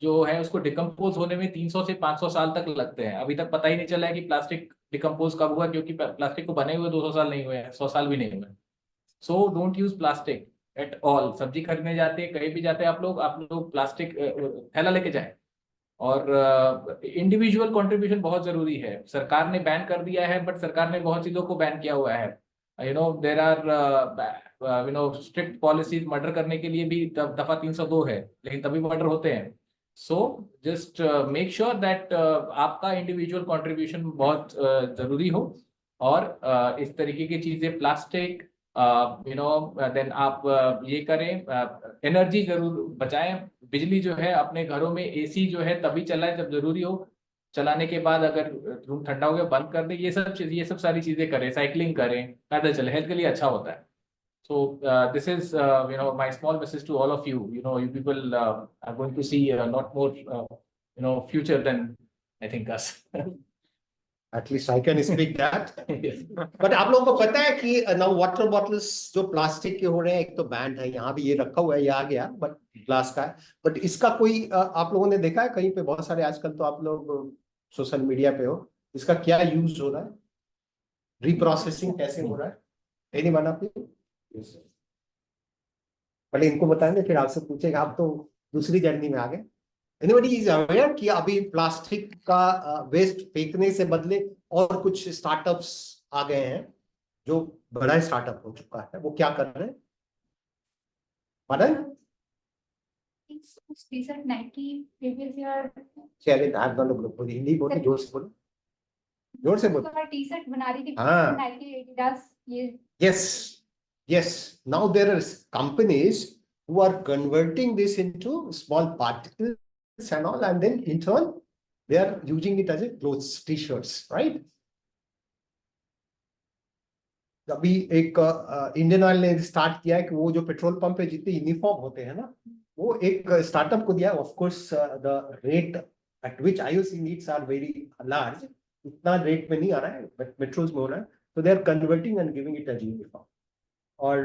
जो है उसको डिकम्पोज होने में 300 से 500 साल तक लगते हैं। अभी तक पता ही नहीं चला है कि प्लास्टिक डिकम्पोज कब हुआ, क्योंकि प्लास्टिक को बने हुए 200 साल नहीं हुए हैं, 100 साल भी नहीं हुए। So don't use plastic at all. सब्जी खरीदने जाते हैं, कहीं भी जाते हैं आप लोग प्लास्टिक थैला लेके जाएं। और इंडिविजुअल कंट्रीब्यूशन बहुत जरूरी है। सरकार ने बैन कर दिया है, बट सरकार ने बहुत चीजों को बैन किया हुआ है। There are strict policies, murder करने के लिए भी दफा 302 है, लेकिन तभी मर्डर होते हैं। So just make sure that आपका इंडिविजुअल कंट्रीब्यूशन बहुत जरूरी हो। और इस तरीके की चीजें, प्लास्टिक देन आप ये करें, एनर्जी जरूर बचाएं। बिजली जो है अपने घरों में, एसी जो है तभी चलाएं जब जरूरी हो, चलाने के बाद अगर रूम ठंडा हो गया बंद कर दें। ये सब सारी चीजें करें, साइकिलिंग करें, पैदल चले, हेल्थ के लिए अच्छा होता है। So this is my small message to all of you. You people are going to see a lot more future than I think us. At least I can speak that. Yes. But आप लोगों को पता है कि now water bottles जो plastic के हो रहे हैं, एक तो बैंड है, यहाँ भी ये रखा हुआ है, ये आ गया, बट ग्लास का है। बट इसका कोई आप लोगों ने देखा है कहीं पे? बहुत सारे आजकल तो आप लोग सोशल मीडिया पे हो, इसका क्या यूज हो रहा है, रिप्रोसेसिंग कैसे हो रहा है? नहीं बना आपने? पहले इनको बताएंगे, फिर आपसे पूछेगा। आप तो दूसरी जर्नी में आ गए। Anybody is aware कि अभी प्लास्टिक का वेस्ट फेंकने से बदले और कुछ स्टार्टअप्स आ गए हैं जो बड़ा स्टार्टअप हो चुका है, वो क्या कर रहे हैं? Pardon? T-shirt Nike previous year Sharon, आप दोनों लोग बोलो, हिंदी बोलो, जोर से बोलो, जोर से बोलो. T-shirt बना रही थी हाँ. Nike Adidas ये Yes. Now there are companies who are converting this into small particles and all, and then in turn they are using it as a clothes, t-shirts, right? अभी एक इंडियन ऑयल ने start किया है कि वो जो petrol pump पे जितने यूनिफॉर्म होते हैं ना, वो एक स्टार्टअप को दिया है. Of course the rate at which IOC needs are very large, इतना रेट में नहीं आ रहा है, बट मेट्रोज में हो रहा है. So they are converting and giving it as uniform. Or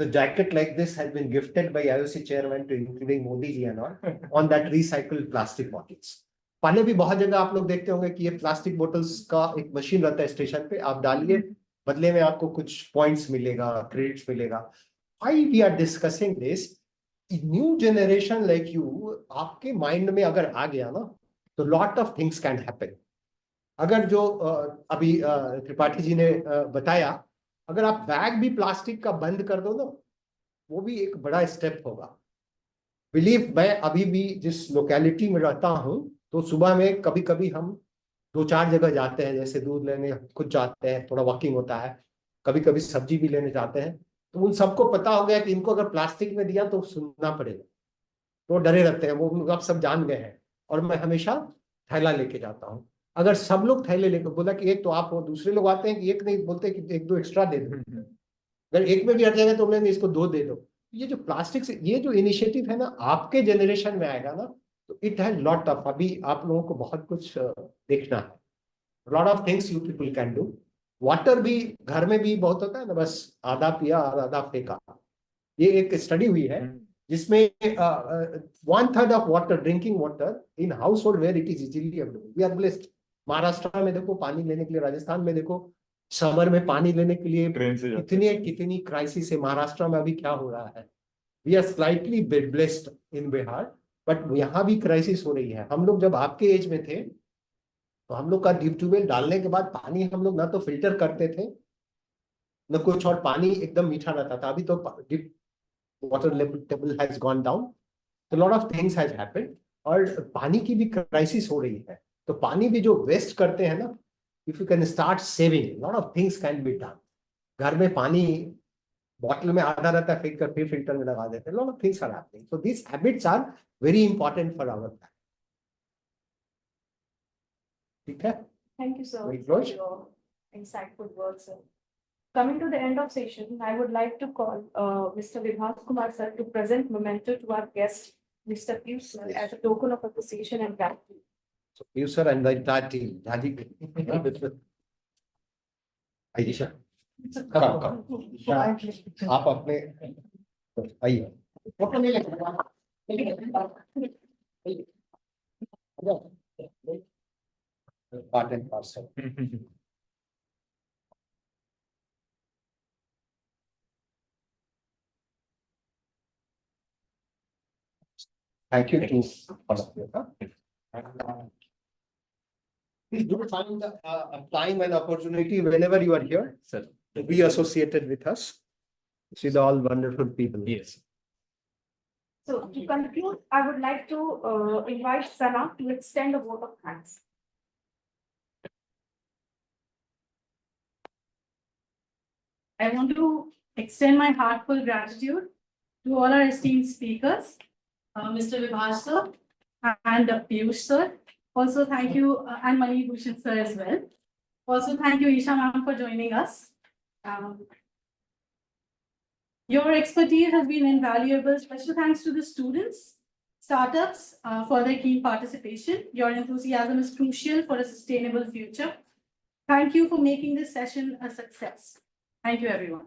the jacket like this has been gifted by IOC chairman to including Modi ji and all on that recycled plastic bottles. पहले भी बहुत जगह आप लोग देखते होंगे कि ये प्लास्टिक बोतल्स का एक मशीन रहता है स्टेशन पे, आप डालिए, बदले में आपको कुछ पॉइंट्स मिलेगा, क्रेडिट्स मिलेगा. Why we are discussing this? New generation like you, आपके माइंड में अगर आ गया ना, तो lot of things can happen. अगर जो अभी त्रिपाठी जी ने बताया, अगर आप बैग भी प्लास्टिक का बंद कर दो ना, वो भी एक बड़ा स्टेप होगा. बिलीव, मैं अभी भी जिस लोकेलिटी में रहता हूँ, तो सुबह में कभी कभी हम 2-4 जगह जाते हैं, जैसे दूध लेने खुद जाते हैं, थोड़ा वॉकिंग होता है, कभी कभी सब्जी भी लेने जाते हैं. तो उन सबको पता हो गया कि इनको अगर प्लास्टिक में दिया तो सुनना पड़ेगा, तो डरे रहते हैं, वो आप सब जान गए हैं. और मैं हमेशा थैला लेके जाता हूँ. अगर सब लोग थैले लेकर, बोला कि एक तो आप हो, दूसरे लोग आते हैं कि एक नहीं, बोलते कि 1-2 एक्स्ट्रा दे दो. अगर एक में भी हट जाएगा तो बोलेंगे इसको 2 दे दो. ये जो प्लास्टिक से ये जो इनिशिएटिव है ना, आपके जनरेशन में आएगा ना, तो इट हैज लॉट ऑफ, अभी आप लोगों को बहुत कुछ देखना है. Lot of things you people can do. Water भी घर में भी बहुत होता है ना, बस आधा पिया और आधा फेंका. ये एक स्टडी हुई है जिसमें 1/3 of water, drinking water in household where it is easily available. We are blessed. Maharashtra में देखो पानी लेने के लिए, राजस्थान में देखो समर में पानी लेने के लिए ट्रेन से कितनी क्राइसिस है. महाराष्ट्र में अभी क्या हो रहा है. We are slightly blessed in Bihar, but यहाँ भी क्राइसिस हो रही है. हम लोग जब आपके एज में थे, तो हम लोग का डीप ट्यूबवेल डालने के बाद पानी हम लोग ना तो फिल्टर करते थे, न कुछ, और पानी एकदम मीठा रहता था. अभी तो deep water level has gone down, तो lot of things has happened, और पानी की भी क्राइसिस हो रही है. तो पानी भी जो वेस्ट करते हैं ना, if you can start saving, lot of things can be done. घर में पानी बॉटल में आधा रहता है, फेंक कर फिर फिल्टर में लगा देते हैं. Lot of things are happening. So this habits are very important for our life. ठीक है. Thank you, sir, Very for good. your insightful words, sir. Coming to the end of session, I would like to call Mr. Vibhas Kumar, sir, to present memento to our guest, Mr. Piyush, sir, as a token of appreciation and gratitude. So you sir and the entire team. Aisha, come. आप अपने आइए. Part and parcel. Thank you to all of you. Please do find a time and opportunity whenever you are here, Sir. to be associated with us. See the all wonderful people. Yes. So to conclude, I would like to invite Sana to extend a vote of thanks. I want to extend my heartfelt gratitude to all our esteemed speakers, Mr. Vibhas sir and Piyush sir. Also, thank you, and Mani Bhushan sir as well. Also, thank you, Isha ma'am, for joining us. Your expertise has been invaluable. Special thanks to the students, startups for their keen participation. Your enthusiasm is crucial for a sustainable future. Thank you for making this session a success. Thank you, everyone.